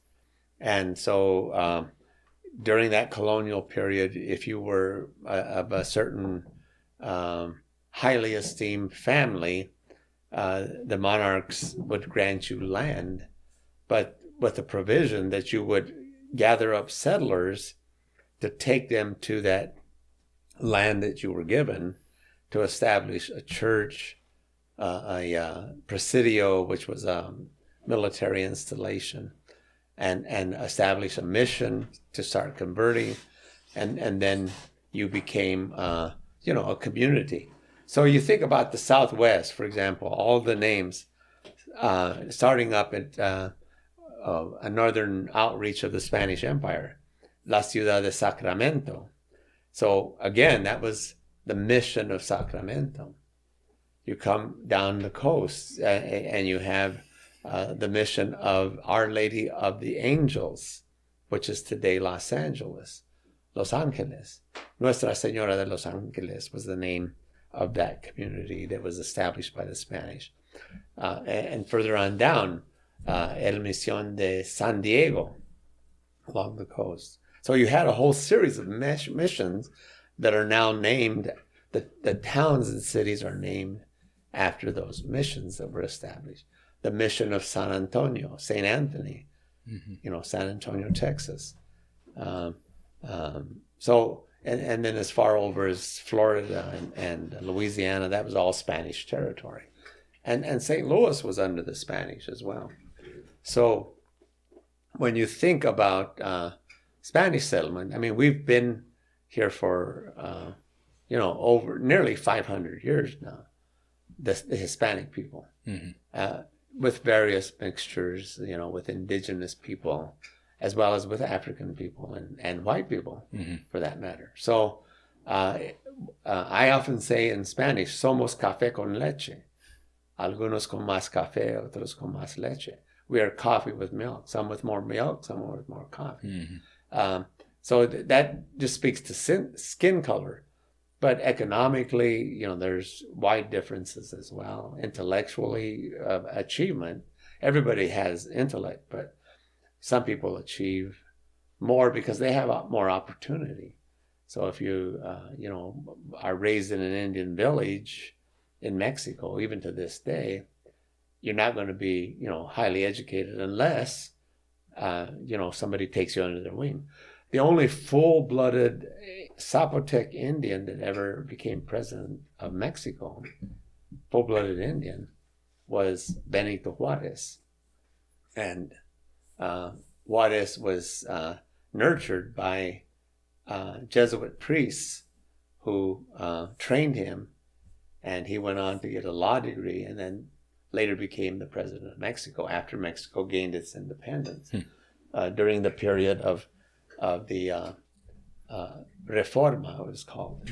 And so during that colonial period, if you were of a certain highly esteemed family, the monarchs would grant you land, but with the provision that you would gather up settlers to take them to that land that you were given to establish a church, a presidio, which was a military installation, and establish a mission to start converting, and then you became a community. So you think about the Southwest, for example, all the names starting up at a northern outreach of the Spanish Empire, La Ciudad de Sacramento. So again, that was the mission of Sacramento. You come down the coast and you have the mission of Our Lady of the Angels, which is today Los Angeles, Los Angeles. Nuestra Señora de Los Angeles was the name of that community that was established by the Spanish. And further on down, El Misión de San Diego along the coast. So you had a whole series of missions that are now named, the towns and cities are named after those missions that were established. The mission of San Antonio, St. Anthony, San Antonio, Texas. So, and then as far over as Florida and Louisiana, that was all Spanish territory. And St. Louis was under the Spanish as well. So when you think about Spanish settlement, I mean, we've been here for, over nearly 500 years now, the Hispanic people, with various mixtures, with indigenous people, as well as with African people and white people, for that matter. So I often say in Spanish, somos café con leche. Algunos con más café, otros con más leche. We are coffee with milk, some with more milk, some with more coffee. So that just speaks to skin color. But economically, there's wide differences as well. Intellectually, achievement, everybody has intellect, but some people achieve more because they have more opportunity. So if you, are raised in an Indian village in Mexico, even to this day, you're not going to be, highly educated unless, somebody takes you under their wing. The only full-blooded Zapotec Indian that ever became president of Mexico, full-blooded Indian, was Benito Juarez. And Juarez was nurtured by Jesuit priests who trained him, and he went on to get a law degree and then later became the president of Mexico after Mexico gained its independence during the period of the Reforma, it was called.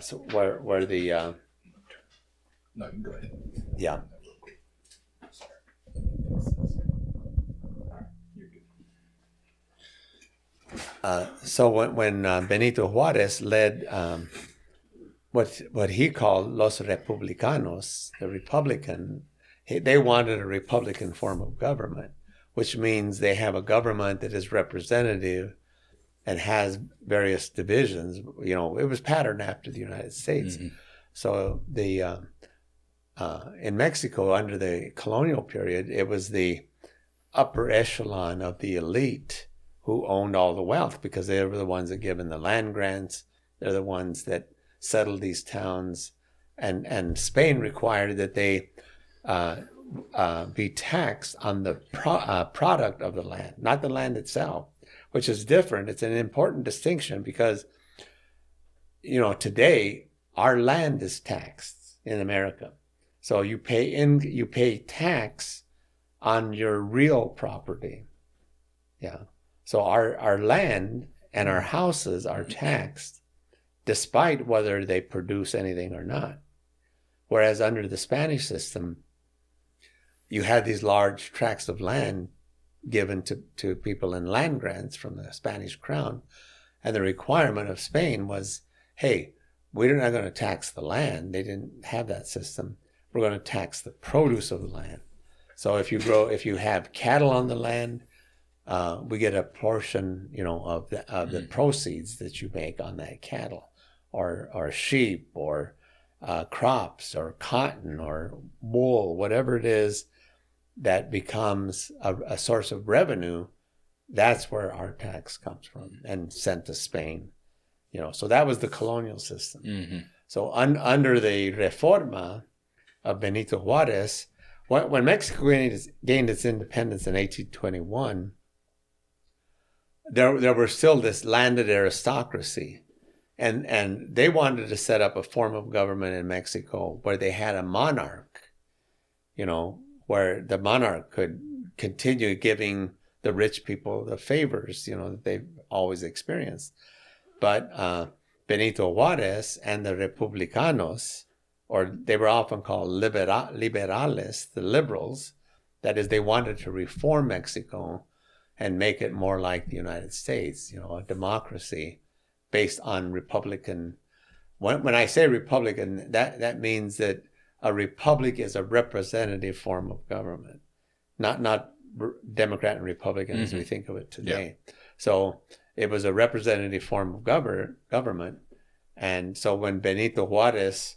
So where the no, you can go ahead. Yeah. So when Benito Juarez led what he called Los Republicanos, the Republican, they wanted a Republican form of government, which means they have a government that is representative and has various divisions. It was patterned after the United States. So the in Mexico under the colonial period, it was the upper echelon of the elite who owned all the wealth because they were the ones that given the land grants. They're the ones that settled these towns, and Spain required that they be taxed on the product of the land, not the land itself, which is different. It's an important distinction because, today our land is taxed in America. So you pay tax on your real property. Yeah. So our land and our houses are taxed despite whether they produce anything or not. Whereas under the Spanish system, you had these large tracts of land given to people in land grants from the Spanish crown. And the requirement of Spain was, hey, we're not going to tax the land. They didn't have that system. We're going to tax the produce of the land. So if you have cattle on the land, we get a portion, of the proceeds that you make on that cattle, or sheep, or crops, or cotton, or wool, whatever it is that becomes a source of revenue. That's where our tax comes from and sent to Spain. So that was the colonial system. So under the Reforma of Benito Juarez, when Mexico gained its independence in 1821, there were still this landed aristocracy, and they wanted to set up a form of government in Mexico where they had a monarch, where the monarch could continue giving the rich people the favors, that they've always experienced. But Benito Juarez and the Republicanos, or they were often called liberales, the liberals, that is, they wanted to reform Mexico and make it more like the United States, a democracy based on Republican. When I say Republican, that means that a republic is a representative form of government, not Democrat and Republican as we think of it today. Yeah. So it was a representative form of government. And so when Benito Juarez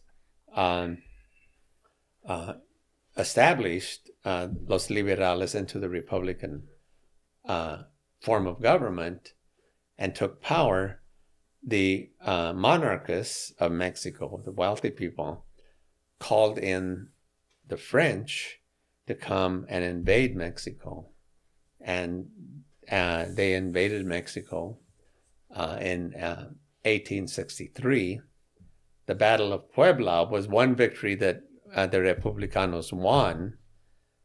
established Los Liberales into the Republican form of government and took power, the monarchists of Mexico, the wealthy people, called in the French to come and invade Mexico and they invaded Mexico in 1863. The Battle of Puebla was one victory that the Republicanos won,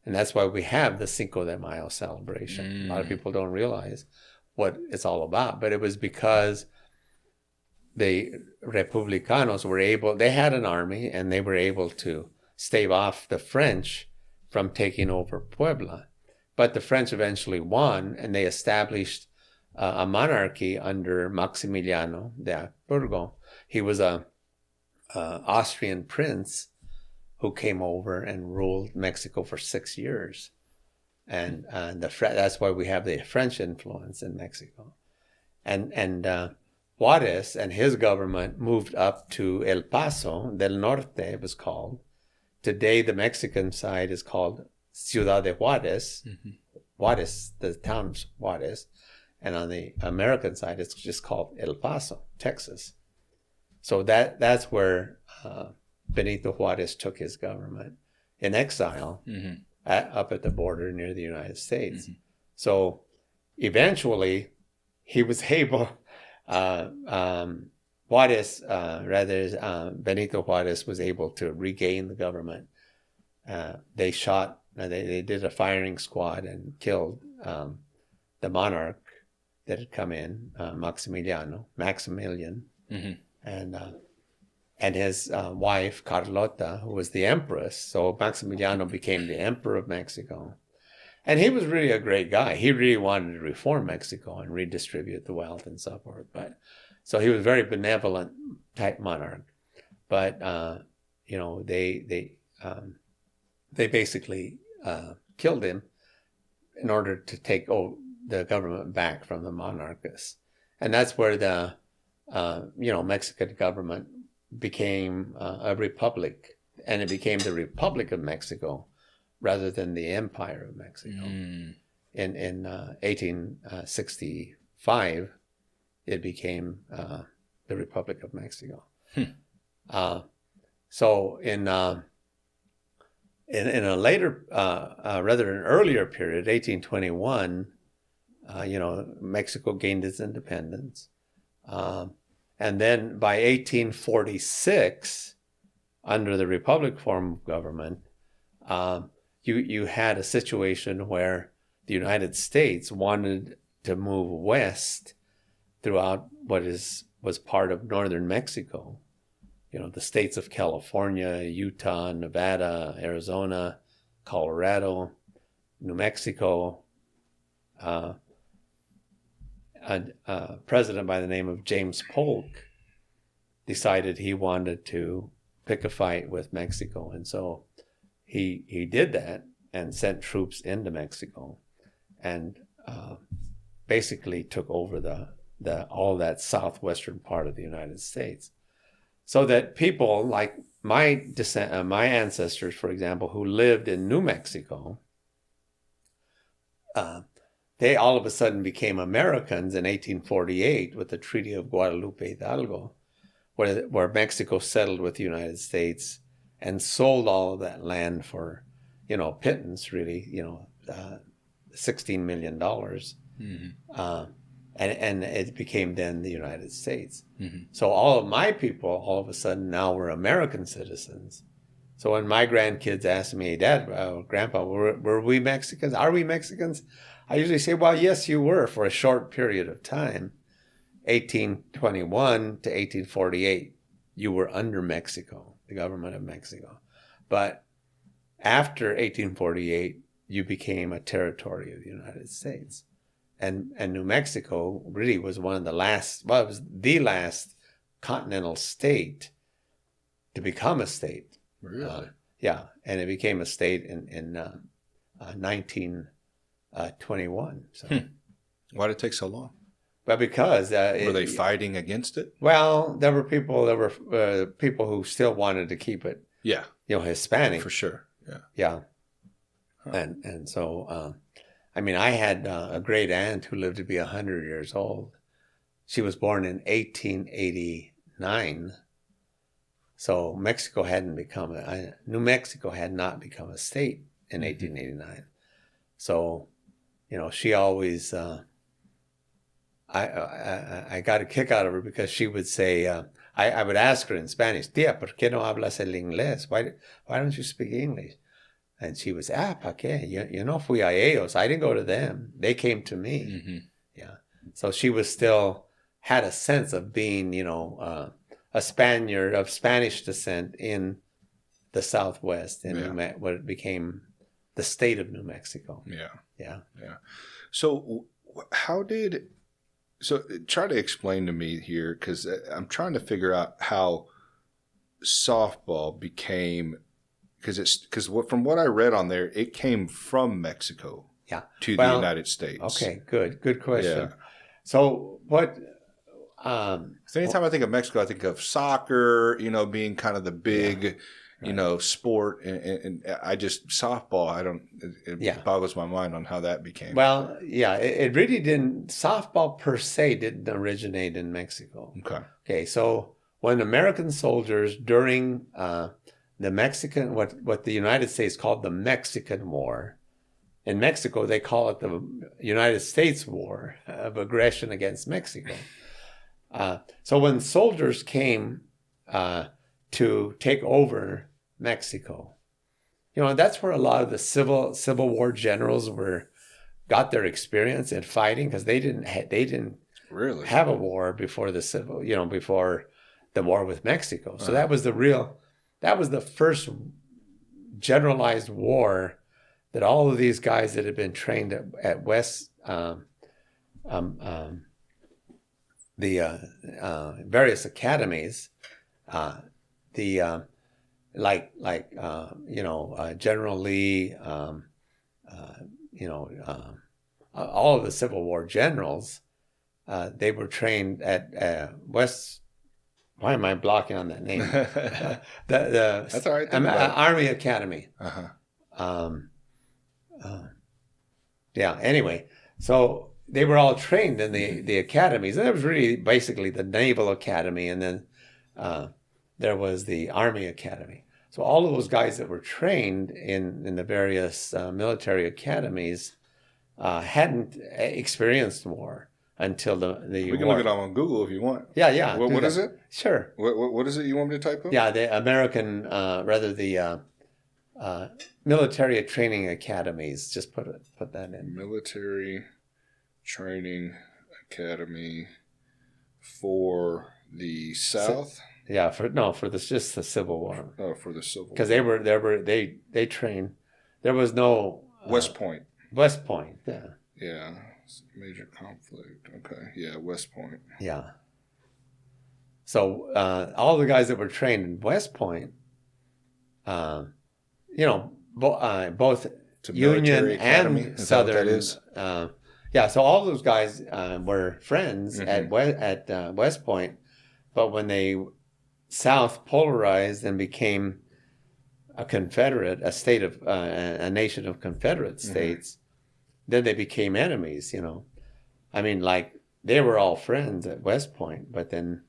and that's why we have the Cinco de Mayo celebration. A lot of people don't realize what it's all about, but it was because the Republicanos they had an army, and they were able to stave off the French from taking over Puebla. But the French eventually won, and they established a monarchy under Maximiliano de Habsburgo. He was a Austrian prince who came over and ruled Mexico for 6 years. And that's why we have the French influence in Mexico. And Juarez and his government moved up to El Paso del Norte, it was called. Today, the Mexican side is called Ciudad de Juarez. Juarez, the town of Juarez. And on the American side, it's just called El Paso, Texas. So that's where Benito Juarez took his government in exile up at the border near the United States. So eventually, he was able, Benito Juarez was able to regain the government. They did a firing squad and killed the monarch that had come in, Maximilian, and his wife, Carlota, who was the empress. So Maximiliano became the emperor of Mexico. And he was really a great guy. He really wanted to reform Mexico and redistribute the wealth and so forth. So he was a very benevolent type monarch. But, they basically killed him in order to take the government back from the monarchists. And that's where the Mexican government became a republic, and it became the Republic of Mexico rather than the Empire of Mexico. In 1865, it became the Republic of Mexico. So in a later, rather an earlier period, 1821, Mexico gained its independence. And then by 1846, under the Republic form of government, you had a situation where the United States wanted to move west throughout what was part of northern Mexico. The states of California, Utah, Nevada, Arizona, Colorado, New Mexico. A president by the name of James Polk decided he wanted to pick a fight with Mexico. And so he did that and sent troops into Mexico and basically took over all that southwestern part of the United States. So that people like my ancestors, for example, who lived in New Mexico, they all of a sudden became Americans in 1848 with the Treaty of Guadalupe Hidalgo, where Mexico settled with the United States and sold all of that land for, pittance, really, $16 million. And it became then the United States. So all of my people, all of a sudden, now were American citizens. So when my grandkids ask me, Dad, Grandpa, were we Mexicans? Are we Mexicans? I usually say, well, yes, you were for a short period of time. 1821 to 1848, you were under Mexico, the government of Mexico. But after 1848, you became a territory of the United States. And New Mexico really was one of the last, well, it was the last continental state to become a state. Really? Yeah, and it became a state in 1921. So. Why did it take so long? Well, because were they fighting against it? Well, there were people who still wanted to keep it. Yeah, Hispanic for sure. Yeah. Huh. And so, I had a great aunt who lived to be 100 years old. She was born in 1889. So New Mexico had not become a state in 1889. So she always, I got a kick out of her because she would say, I would ask her in Spanish, Tía, ¿por qué no hablas el inglés? Why don't you speak English? And she was, ¿pa qué? You know, fui a ellos. I didn't go to them. They came to me. Mm-hmm. Yeah. So she was still had a sense of being, a Spaniard of Spanish descent in the Southwest, in what it became the state of New Mexico. Yeah. Yeah. Yeah. So try to explain to me here, because I'm trying to figure out how softball became, because from what I read on there, it came from Mexico to the United States. Okay, good question. Yeah. So what? So anytime I think of Mexico, I think of soccer, being kind of the big, sport, and I just softball. It boggles my mind on how that became. Well, yeah, it really didn't. Softball per se didn't originate in Mexico. Okay. So when American soldiers during the Mexican, what the United States called the Mexican War. In Mexico, they call it the United States War of aggression against Mexico. So when soldiers came to take over Mexico, that's where a lot of the Civil War generals got their experience in fighting, because they didn't really have a war before before the war with Mexico. So that was the first generalized war that all of these guys that had been trained at West, the various academies, General Lee, all of the Civil War generals, they were trained at West. Why am I blocking on that name? That's all right. Army Academy. Anyway, so they were all trained in the academies, and there was really basically the Naval Academy, and then there was the Army Academy. So all of those guys that were trained in the various military academies hadn't experienced war until the we can look it up on Google if you want. Yeah. What is it? Sure. What is it you want me to type up? Yeah, the American, the military training academies. Just put that in. Military Training Academy for the South. Just the Civil War. Oh, for the Civil War. Because they trained. There was no West Point. West Point. Yeah. Yeah. Major conflict. Okay. Yeah, West Point. Yeah. So all the guys that were trained in West Point, both Union and Southern. So all those guys were friends at West Point, but when they South polarized and became a nation of Confederate states, then they became enemies. They were all friends at West Point, but then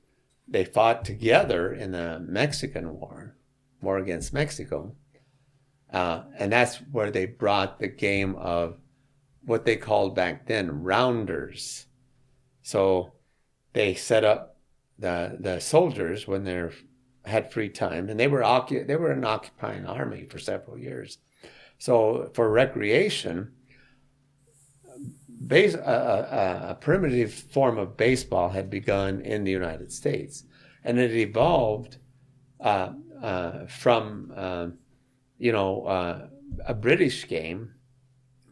they fought together in the Mexican War against Mexico. And that's where they brought the game of what they called back then rounders. So they set up the soldiers when they had free time, and they were an occupying army for several years. So for recreation, a primitive form of baseball had begun in the United States, and it evolved from a British game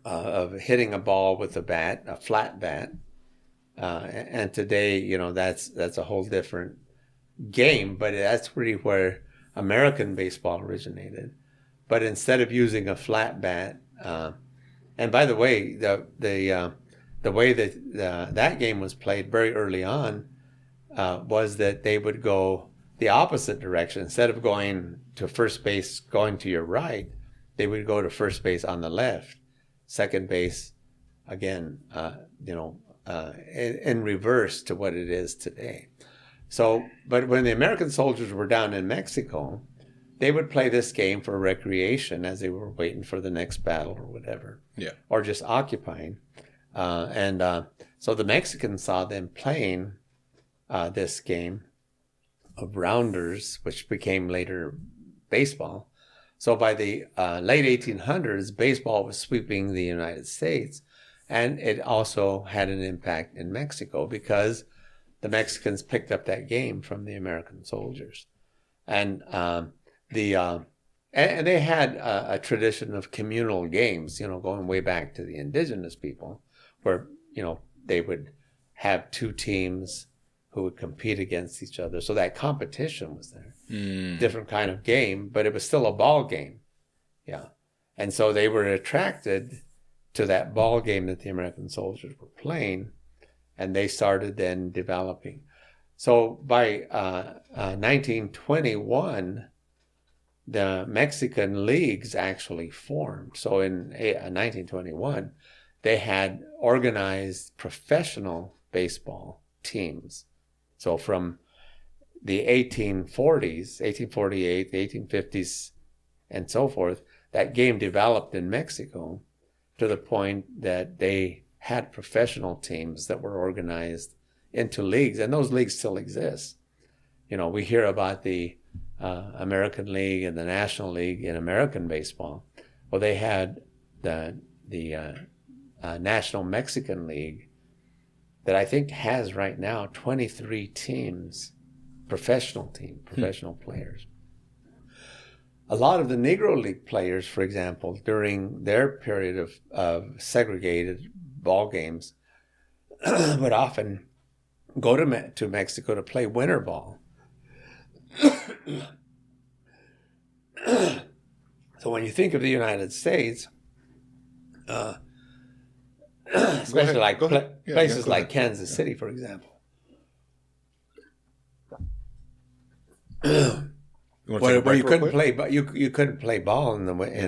of hitting a ball with a flat bat, and today that's a whole different game. But that's really where American baseball originated. But instead of using a flat bat, and by the way, the way that that game was played very early on was that they would go the opposite direction. Instead of going to first base, going to your right, they would go to first base on the left, second base again, in reverse to what it is today. So, but when the American soldiers were down in Mexico, they would play this game for recreation as they were waiting for the next battle or whatever. Yeah. Or just occupying. So the Mexicans saw them playing this game of rounders, which became later baseball. So by the late 1800s, baseball was sweeping the United States, and it also had an impact in Mexico because the Mexicans picked up that game from the American soldiers. And they had a tradition of communal games, going way back to the indigenous people, where, they would have two teams who would compete against each other. So that competition was there. Different kind of game, but it was still a ball game. Yeah. And so they were attracted to that ball game that the American soldiers were playing, and they started then developing. So by 1921, the Mexican leagues actually formed. So in 1921, they had organized professional baseball teams. So from the 1840s, 1848, the 1850s, and so forth, that game developed in Mexico to the point that they had professional teams that were organized into leagues, and those leagues still exist. We hear about the American League and the National League in American baseball. Well, they had the National Mexican League that I think has right now 23 teams, professional players. A lot of the Negro League players, for example, during their period of segregated ball games, would often go to Mexico to play winter ball. So when you think of the United States, especially like places like Kansas City, for example. Where you couldn't play, but you couldn't play ball in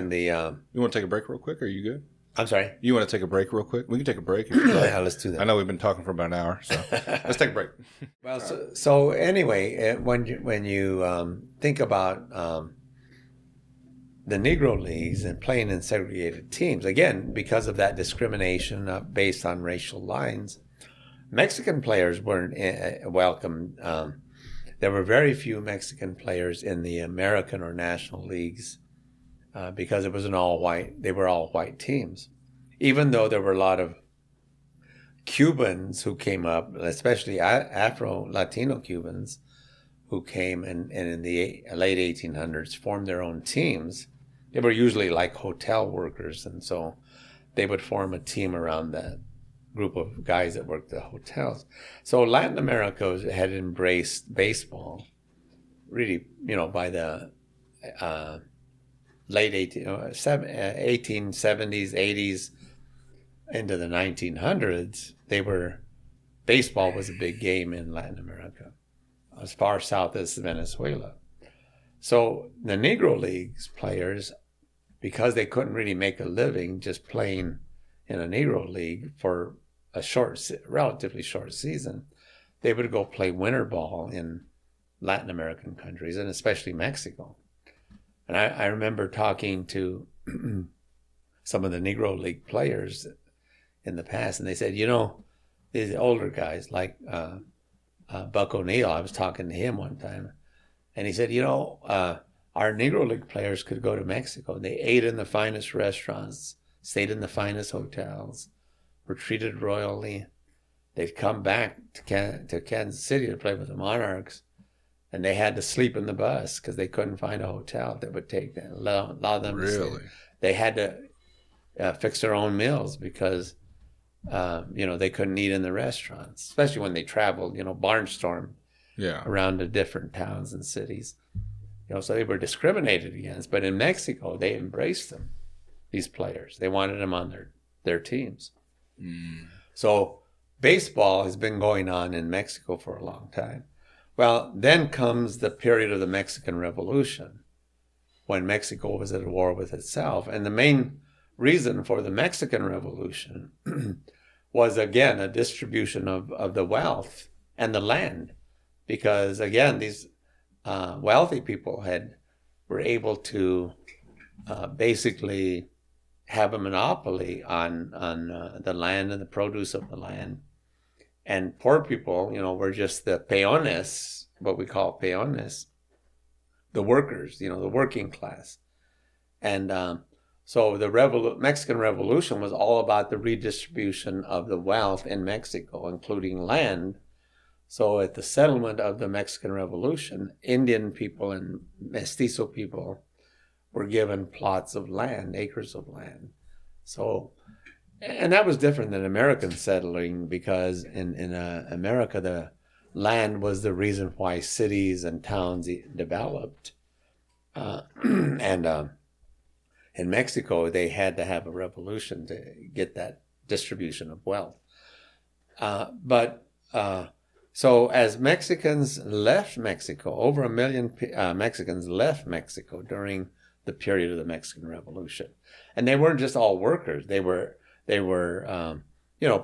the. You want to take a break real quick? Or are you good? I'm sorry. You want to take a break real quick? We can take a break. Yeah, let's do that. I know we've been talking for about an hour, so let's take a break. Well, so anyway, when you think about the Negro Leagues and playing in segregated teams, again, because of that discrimination based on racial lines, Mexican players weren't welcomed. There were very few Mexican players in the American or National Leagues because it was they were all white teams. Even though there were a lot of Cubans who came up, especially Afro-Latino Cubans, who came and in the late 1800s formed their own teams. They were usually like hotel workers, and so they would form a team around that group of guys that worked the hotels. So Latin America had embraced baseball really, by the late 1870s, 80s, into the 1900s. Baseball was a big game in Latin America, as far south as Venezuela. So the Negro Leagues players, because they couldn't really make a living just playing in a Negro League for a relatively short season, they would go play winter ball in Latin American countries, and especially Mexico. And I remember talking to some of the Negro League players in the past, and they said, these older guys like Buck O'Neill, I was talking to him one time, and he said, our Negro League players could go to Mexico. They ate in the finest restaurants, stayed in the finest hotels, were treated royally. They'd come back to Kansas City to play with the Monarchs, and they had to sleep in the bus because they couldn't find a hotel that would take them, allow them to stay. They had to fix their own meals because they couldn't eat in the restaurants, especially when they traveled, barnstormed around the different towns and cities. So they were discriminated against. But in Mexico, they embraced them, these players. They wanted them on their teams. So baseball has been going on in Mexico for a long time. Well, then comes the period of the Mexican Revolution, when Mexico was at war with itself. And the main reason for the Mexican Revolution was, again, a distribution of the wealth and the land. Because, again, these wealthy people had were able to basically have a monopoly on the land and the produce of the land. And poor people, were just the peones, what we call peones, the workers, the working class. And so the Mexican Revolution was all about the redistribution of the wealth in Mexico, including land. So at the settlement of the Mexican Revolution, Indian people and mestizo people were given plots of land, acres of land. So, and that was different than American settling, because in America, the land was the reason why cities and towns developed. And in Mexico, they had to have a revolution to get that distribution of wealth. So as Mexicans left Mexico, over 1 million Mexicans left Mexico during the period of the Mexican Revolution. And they weren't just all workers. They were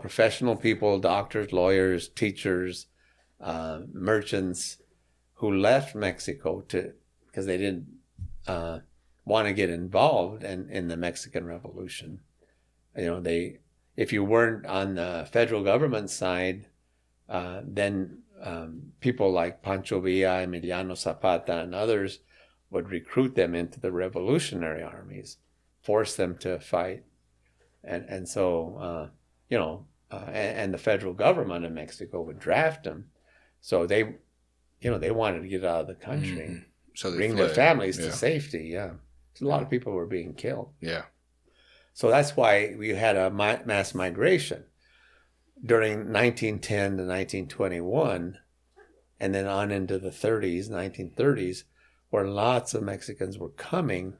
professional people, doctors, lawyers, teachers, merchants who left Mexico because they didn't want to get involved in the Mexican Revolution. If you weren't on the federal government side, then people like Pancho Villa, Emiliano Zapata, and others would recruit them into the revolutionary armies, force them to fight, and so and the federal government in Mexico would draft them. So they wanted to get out of the country, mm-hmm. So they bring fled. their families to safety. Yeah, so a lot of people were being killed. Yeah. So that's why we had a mass migration during 1910 to 1921, and then on into the 1930s, where lots of Mexicans were coming,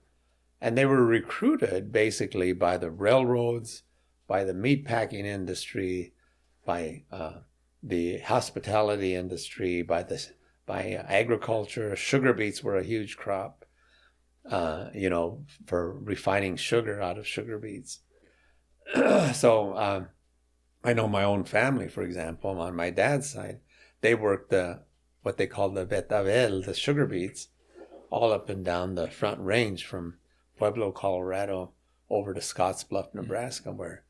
and they were recruited basically by the railroads, by the meatpacking industry, by the hospitality industry, by agriculture. Sugar beets were a huge crop, for refining sugar out of sugar beets. So I know my own family, for example, on my dad's side, they worked what they call the betabel, the sugar beets, all up and down the Front Range from Pueblo, Colorado, over to Scottsbluff, Nebraska, where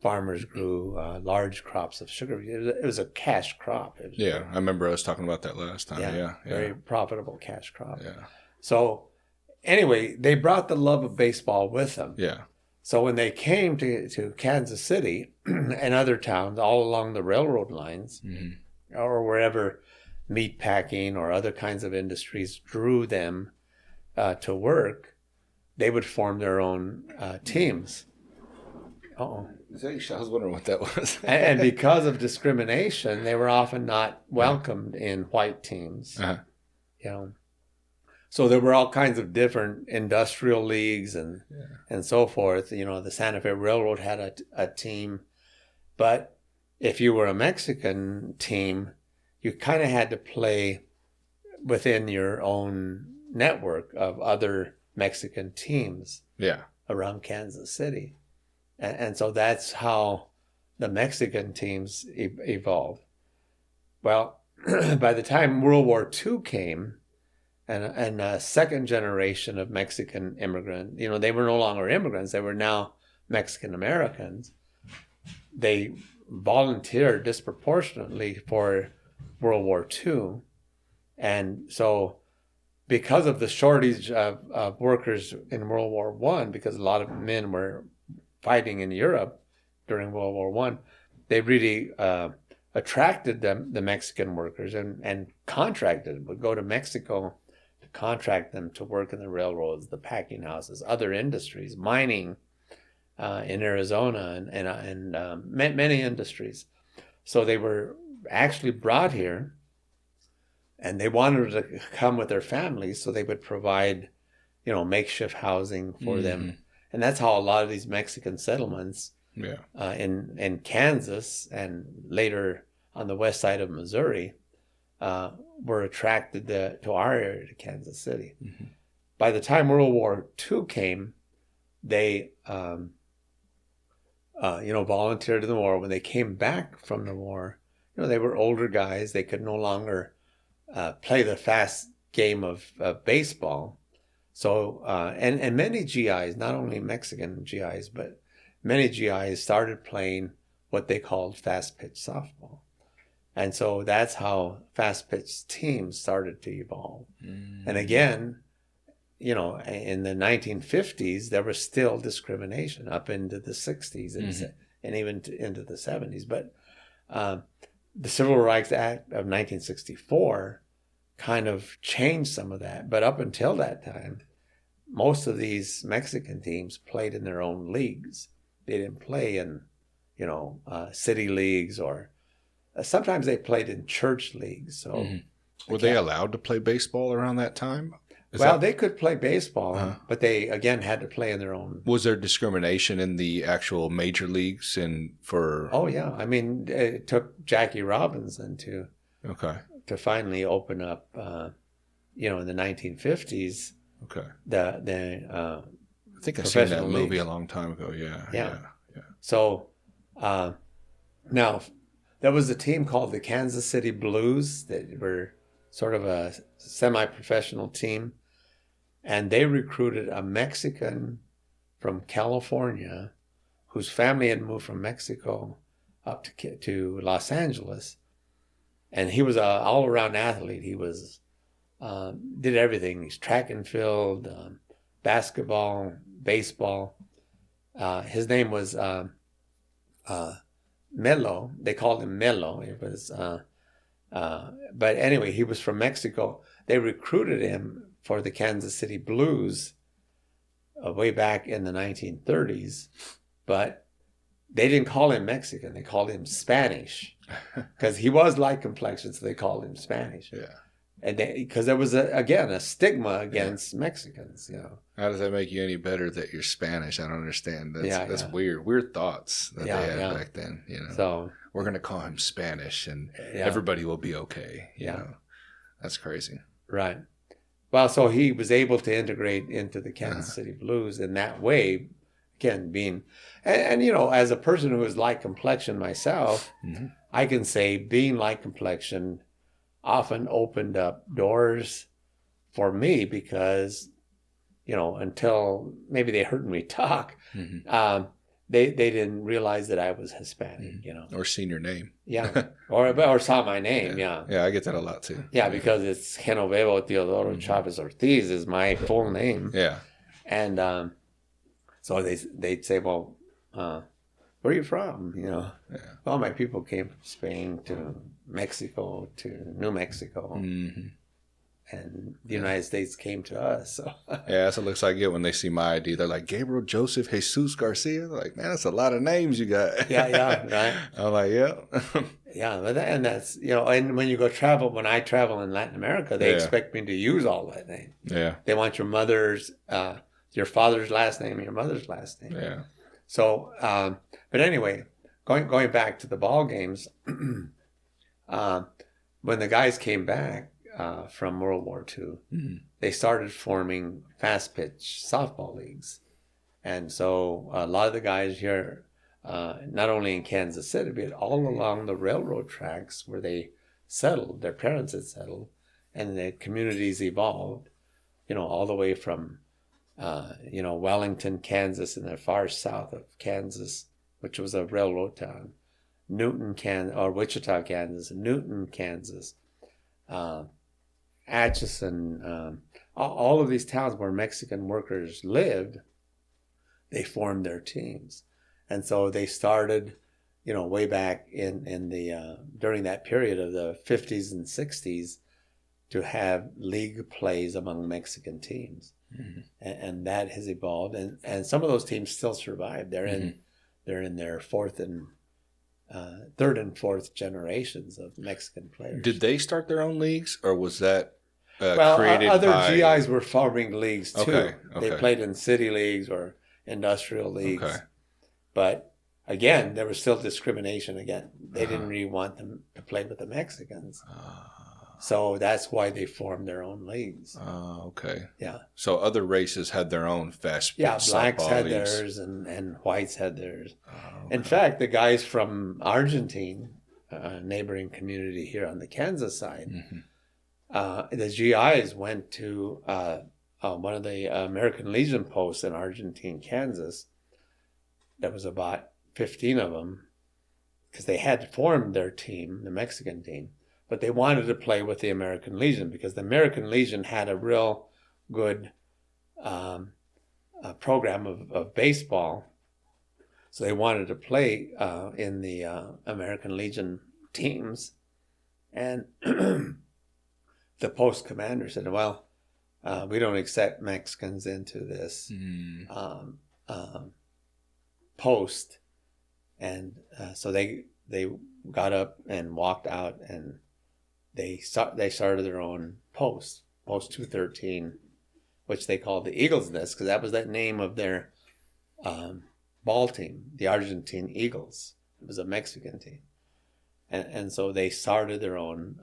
farmers grew large crops of sugar. It was a cash crop. I remember us talking about that last time. Yeah. Very profitable cash crop. Yeah. So anyway, they brought the love of baseball with them. Yeah. So when they came to Kansas City and other towns all along the railroad lines, mm-hmm. or wherever meat packing or other kinds of industries drew them to work, they would form their own teams. Uh-oh. I was wondering what that was. And because of discrimination, they were often not welcomed in white teams. Uh-huh. So there were all kinds of different industrial leagues and so forth. The Santa Fe Railroad had a team. But if you were a Mexican team, you kind of had to play within your own network of other Mexican teams around Kansas City. And so that's how the Mexican teams evolved. Well, by the time World War II came, and a second generation of Mexican immigrants, they were no longer immigrants, they were now Mexican Americans. They volunteered disproportionately for World War II. And so because of the shortage of workers in World War I, because a lot of men were fighting in Europe during World War I, they really attracted the Mexican workers and contracted, would go to Mexico to contract them to work in the railroads, the packing houses, other industries, mining in Arizona, and many industries. So they were actually brought here, and they wanted to come with their families, so they would provide, makeshift housing for mm-hmm. them. And that's how a lot of these Mexican settlements in Kansas and later on the west side of Missouri were attracted to our area, to Kansas City. Mm-hmm. By the time World War II came, they volunteered in the war. When they came back from the war, they were older guys. They could no longer play the fast game of baseball. So, and many GIs, not only Mexican GIs, but many GIs started playing what they called fast pitch softball. And so that's how fast pitch teams started to evolve. And again, you know, in the 1950s, there was still discrimination up into the 60s and even into the 70s. But the Civil Rights Act of 1964 kind of changed some of that. But up until that time, most of these Mexican teams played in their own leagues. They didn't play in, you know, city leagues, or sometimes they played in church leagues. So, were they allowed to play baseball around that time? They could play baseball, but they again had to play in their own. Was there discrimination in the actual major leagues and for? Oh yeah, I mean, it took Jackie Robinson to finally open up. You know, in the 1950s. Okay. I think I've seen that movie a long time ago. Yeah. So now there was a team called the Kansas City Blues that were sort of a semi-professional team, and they recruited a Mexican from California whose family had moved from Mexico up to Los Angeles, and he was an all-around athlete. He was did everything. He's track and field, basketball, baseball. His name was Melo. They called him Melo. It was, but anyway, he was from Mexico. They recruited him for the Kansas City Blues way back in the 1930s, but they didn't call him Mexican. They called him Spanish because he was light complexion, so they called him Spanish. Yeah. And because there was a stigma against Mexicans, you know. How does that make you any better that you're Spanish? I don't understand. That's weird thoughts that they had back then. You know, so we're gonna call him Spanish, and everybody will be okay. You know, that's crazy. Right. Well, so he was able to integrate into the Kansas City Blues in that way. Again, being, and you know, as a person who is light complexion myself, I can say being light complexion often opened up doors for me because, you know, until maybe they heard me talk, they didn't realize that I was Hispanic, you know. Or seen your name. Yeah. Or saw my name, Yeah, I get that a lot too. Yeah, because it's Genoveva Teodoro Chavez Ortiz is my full name. Yeah. And so they'd say, well, where are you from? You know, well, my people came from Spain to Mexico to New Mexico, and the United States came to us. So. Yeah, that's what it looks like it when they see my ID. They're like, Gabriel Joseph Jesus Garcia. They're like, man, that's a lot of names you got. Yeah, right. I'm like, yeah. Yeah, and that's, you know, and when I travel in Latin America, they expect me to use all that name. Yeah. They want your your father's last name, and your mother's last name. Yeah. So, but anyway, going back to the ball games, when the guys came back from World War II, they started forming fast pitch softball leagues. And so a lot of the guys here, not only in Kansas City, but all along the railroad tracks where they settled, their parents had settled, and the communities evolved, you know, all the way from, you know, Wellington, Kansas, in the far south of Kansas, which was a railroad town, Wichita, Kansas, Newton, Kansas, Atchison, all of these towns where Mexican workers lived, they formed their teams. And so they started, you know, way back in the, during that period of the 50s and 60s to have league plays among Mexican teams. And that has evolved. And some of those teams still survive. They're in their third and fourth generations of Mexican players. Did they start their own leagues, or was that created other by... GIs were forming leagues too. Okay. They played in city leagues or industrial leagues. Okay. But again, there was still discrimination. Again, they didn't really want them to play with the Mexicans. So that's why they formed their own leagues. Okay. Yeah. So other races had their own fast pitch blacks had leagues. Theirs and whites had theirs. Okay. In fact, the guys from Argentine, a neighboring community here on the Kansas side, the GIs went to one of the American Legion posts in Argentine, Kansas. There was about 15 of them because they had formed their team, the Mexican team, but they wanted to play with the American Legion because the American Legion had a real good program of baseball. So they wanted to play in the American Legion teams. And the post commander said, well, we don't accept Mexicans into this post. And so they got up and walked out, and they started their own post 213, which they called the Eagles Nest, because that was the name of their ball team, the Argentine Eagles. It was a Mexican team. And so they started their own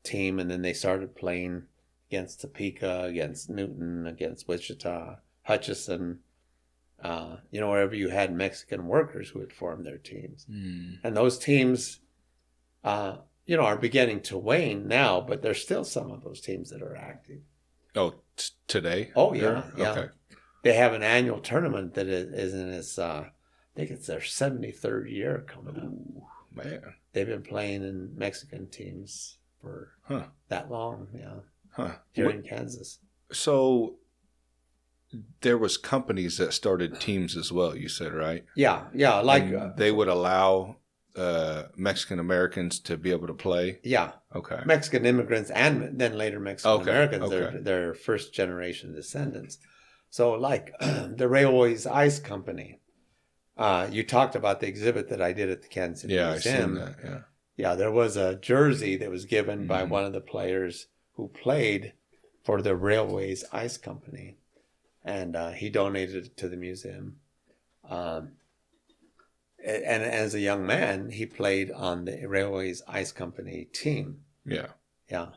team, and then they started playing against Topeka, against Newton, against Wichita, Hutchinson, wherever you had Mexican workers who had formed their teams. And those teams, are beginning to wane now, but there's still some of those teams that are active. Oh, today? Oh, yeah. Okay. They have an annual tournament that is in its, I think it's their 73rd year coming up. Ooh, man. They've been playing in Mexican teams for that long, here in Kansas. So there was companies that started teams as well, you said, right? Yeah. Like they would allow Mexican Americans to be able to play? Yeah. Okay. Mexican immigrants and then later Mexican Americans, they're first generation descendants. So like the Railways Ice Company, you talked about the exhibit that I did at the Kansas City Museum. I've seen that, Yeah, there was a jersey that was given by one of the players who played for the Railways Ice Company, and he donated it to the museum. And as a young man, he played on the Railways Ice Company team. Yeah. Yeah.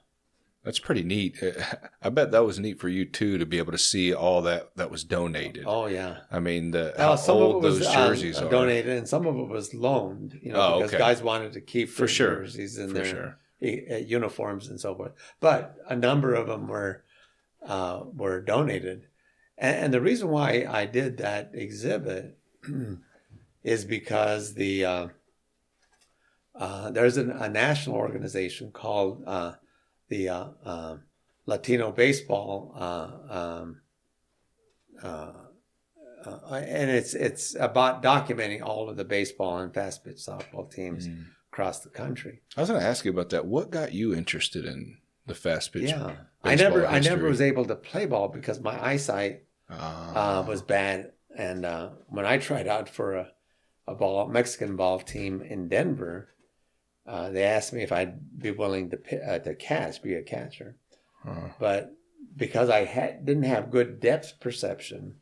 That's pretty neat. I bet that was neat for you, too, to be able to see all that was donated. Oh, yeah. I mean, how old those jerseys are. Donated, and some of it was loaned, because guys wanted to keep their jerseys and their uniforms and so forth. But a number of them were donated. And the reason why I did that exhibit is because there's a national organization called the Latino Baseball, and it's about documenting all of the baseball and fast pitch softball teams across the country. I was going to ask you about that. What got you interested in the fast pitch? Yeah, I never was able to play ball because my eyesight was bad, and when I tried out for a Mexican ball team in Denver, they asked me if I'd be willing to be a catcher. But because I didn't have good depth perception,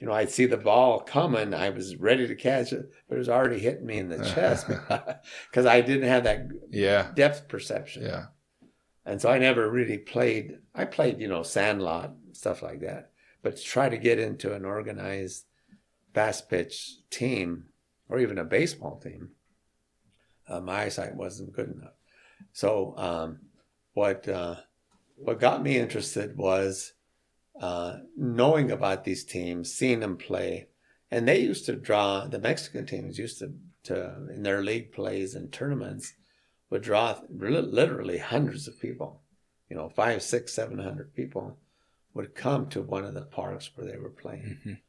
I'd see the ball coming, I was ready to catch it, but it was already hitting me in the chest because I didn't have that depth perception. Yeah. And so I never really played. I played, sandlot, stuff like that. But to try to get into an organized fast pitch team or even a baseball team, my eyesight wasn't good enough. So what got me interested was knowing about these teams, seeing them play. And they used to draw, the Mexican teams used to in their league plays and tournaments, would draw literally hundreds of people. 500, 600, 700 people would come to one of the parks where they were playing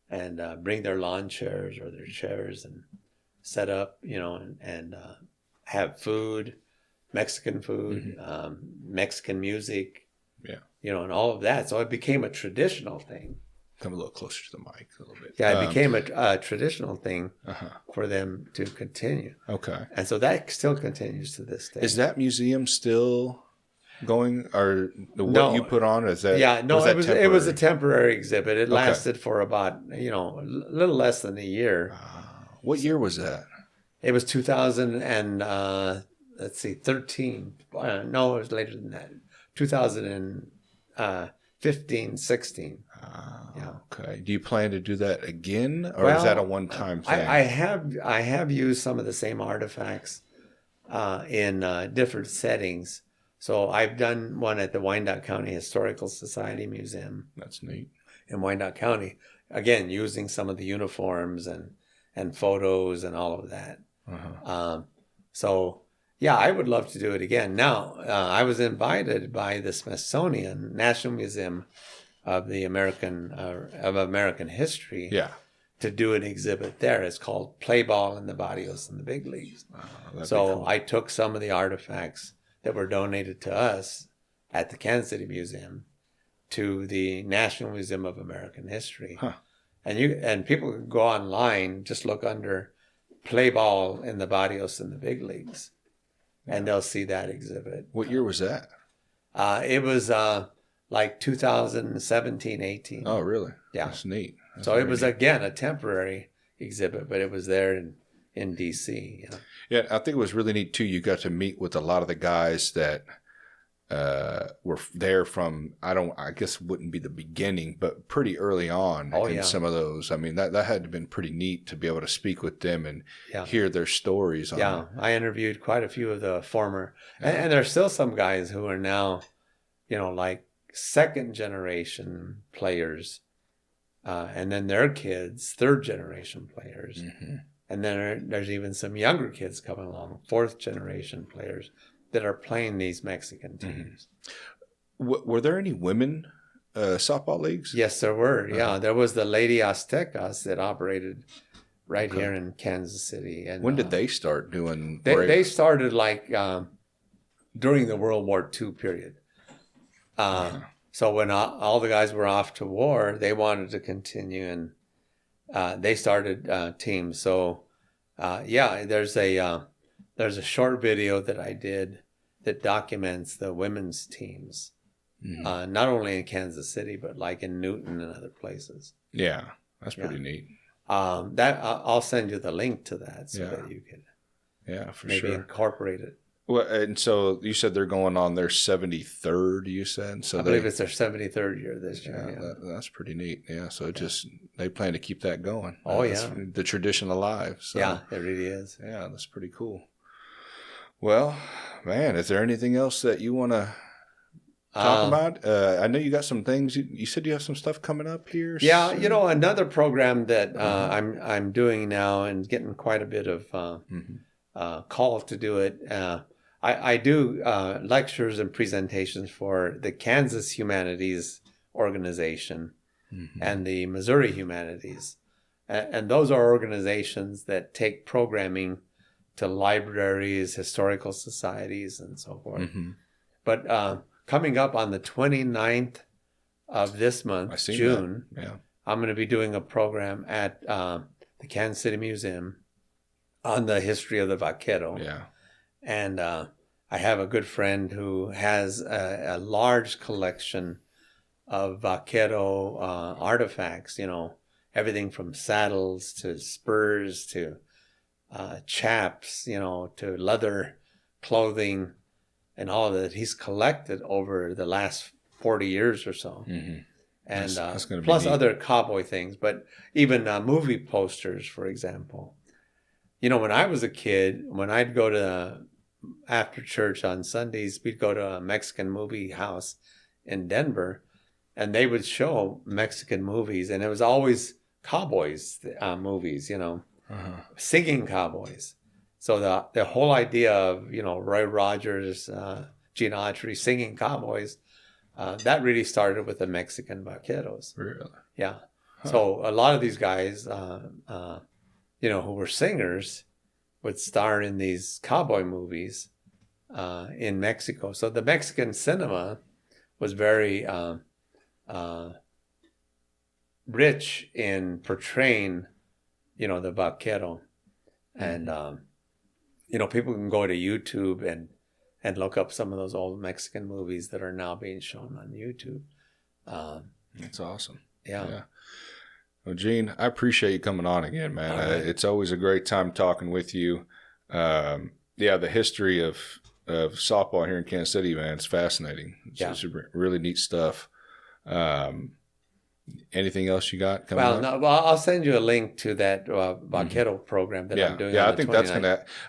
and bring their lawn chairs or their chairs and set up, and have food, Mexican food, Mexican music, and all of that. So it became a traditional thing. Come a little closer to the mic a little bit. Yeah, it became a traditional thing for them to continue. Okay. And so that still continues to this day. Is that museum still going, or you put on? Is that it was a temporary exhibit. It lasted for about a little less than a year. What year was that? It was 2000 and 13. No, it was later than that. 2015, 16. Okay. Do you plan to do that again, or is that a one-time thing? I have used some of the same artifacts in different settings. So I've done one at the Wyandotte County Historical Society Museum. That's neat. In Wyandotte County, again, using some of the uniforms and photos and all of that. So, yeah, I would love to do it again. Now, I was invited by the Smithsonian National Museum of the American History to do an exhibit there. It's called Play Ball in the Barrios and the Big Leagues. So cool. I took some of the artifacts that were donated to us at the Kansas City Museum to the National Museum of American History. And people can go online, just look under Play Ball in the Barrios and the Big Leagues, and they'll see that exhibit. What year was that? It was like 2017, 18. Oh, really? Yeah. That's neat. So it was, again, a temporary exhibit, but it was there in D.C. You know? Yeah, I think it was really neat, too. You got to meet with a lot of the guys that were there from, I guess wouldn't be the beginning, but pretty early on in some of those. I mean, that had to have been pretty neat to be able to speak with them and hear their stories. I interviewed quite a few of the former, and there's still some guys who are now, like second generation players, and then their kids, third generation players. And then there's even some younger kids coming along, fourth generation players that are playing these Mexican teams. Were there any women softball leagues? Yes, there were. Yeah, there was the Lady Aztecas that operated right here in Kansas City. And when did they start doing? They started like during the World War II period. So when all the guys were off to war, they wanted to continue, and they started teams. So there's a short video that I did that documents the women's teams, not only in Kansas City, but like in Newton and other places. Yeah, that's pretty neat. I'll send you the link to that so that you can maybe incorporate it. Well, and so you said they're going on their 73rd, you said? So I believe it's their 73rd year this year. That's pretty neat. Yeah, so they plan to keep that going. That's the tradition alive. So. Yeah, it really is. Yeah, that's pretty cool. Well, man, is there anything else that you want to talk about? I know you got some things. You said you have some stuff coming up here. Yeah, another program that I'm doing now and getting quite a bit of call to do it. I do lectures and presentations for the Kansas Humanities Organization and the Missouri Humanities. And those are organizations that take programming to libraries, historical societies, and so forth. But coming up on the 29th of this month, June, I'm going to be doing a program at the Kansas City Museum on the history of the vaquero. And I have a good friend who has a large collection of vaquero artifacts, everything from saddles to spurs to chaps, to leather clothing and all of that. He's collected over the last 40 years or so. And that's plus other cowboy things, but even movie posters, for example. When I was a kid, when I'd go to after church on Sundays, we'd go to a Mexican movie house in Denver, and they would show Mexican movies, and it was always cowboys movies, singing cowboys. So the whole idea of Roy Rogers, Gene Autry singing cowboys, that really started with the Mexican vaqueros. Really? Yeah. So a lot of these guys, who were singers, would star in these cowboy movies in Mexico. So the Mexican cinema was very rich in portraying, the vaquero. And, people can go to YouTube and look up some of those old Mexican movies that are now being shown on YouTube. That's awesome. Yeah. Well, Gene, I appreciate you coming on again, man. Right. It's always a great time talking with you. The history of softball here in Kansas City, man, it's fascinating. It's really neat stuff. Anything else you got coming up? No, well, I'll send you a link to that Vaquero program that I'm doing. Yeah, I think that's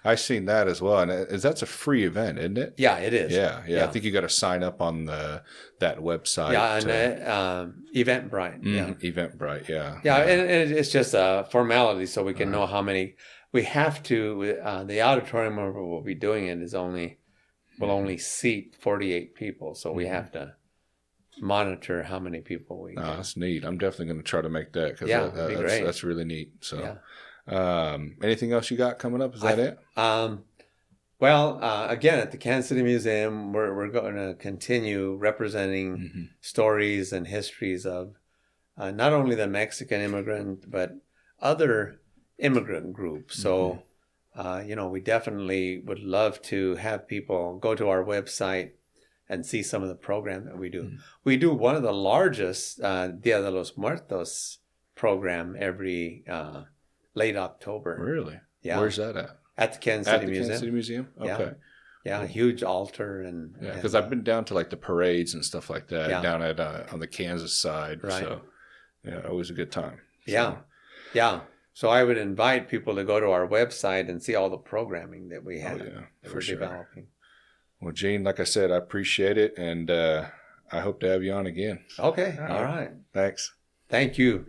I've seen that as well, and that's a free event, isn't it? Yeah, it is. Yeah. I think you got to sign up on that website. Yeah, and Eventbrite. Yeah, Eventbrite. Yeah. Yeah, and it's just a formality, so we can know how many we have to. The auditorium where we'll be doing it will only seat 48 people, so we have to monitor how many people we get. That's neat. I'm definitely going to try to make that, because that'd be great. That's really neat. So, anything else you got coming up? Is that it? Well, again, at the Kansas City Museum, we're going to continue representing stories and histories of not only the Mexican immigrant, but other immigrant groups. So, we definitely would love to have people go to our website and see some of the program that we do. We do one of the largest Dia de los Muertos program every late October. Really? Yeah. Where's that at? At the Kansas City Museum. Kansas City Museum? Okay. Yeah, a huge altar and because I've been down to like the parades and stuff like that down at on the Kansas side. Right. So always a good time. Yeah. So I would invite people to go to our website and see all the programming that we have that we're developing. Well, Gene, like I said, I appreciate it, and I hope to have you on again. Okay. All right. Thanks. Thank you.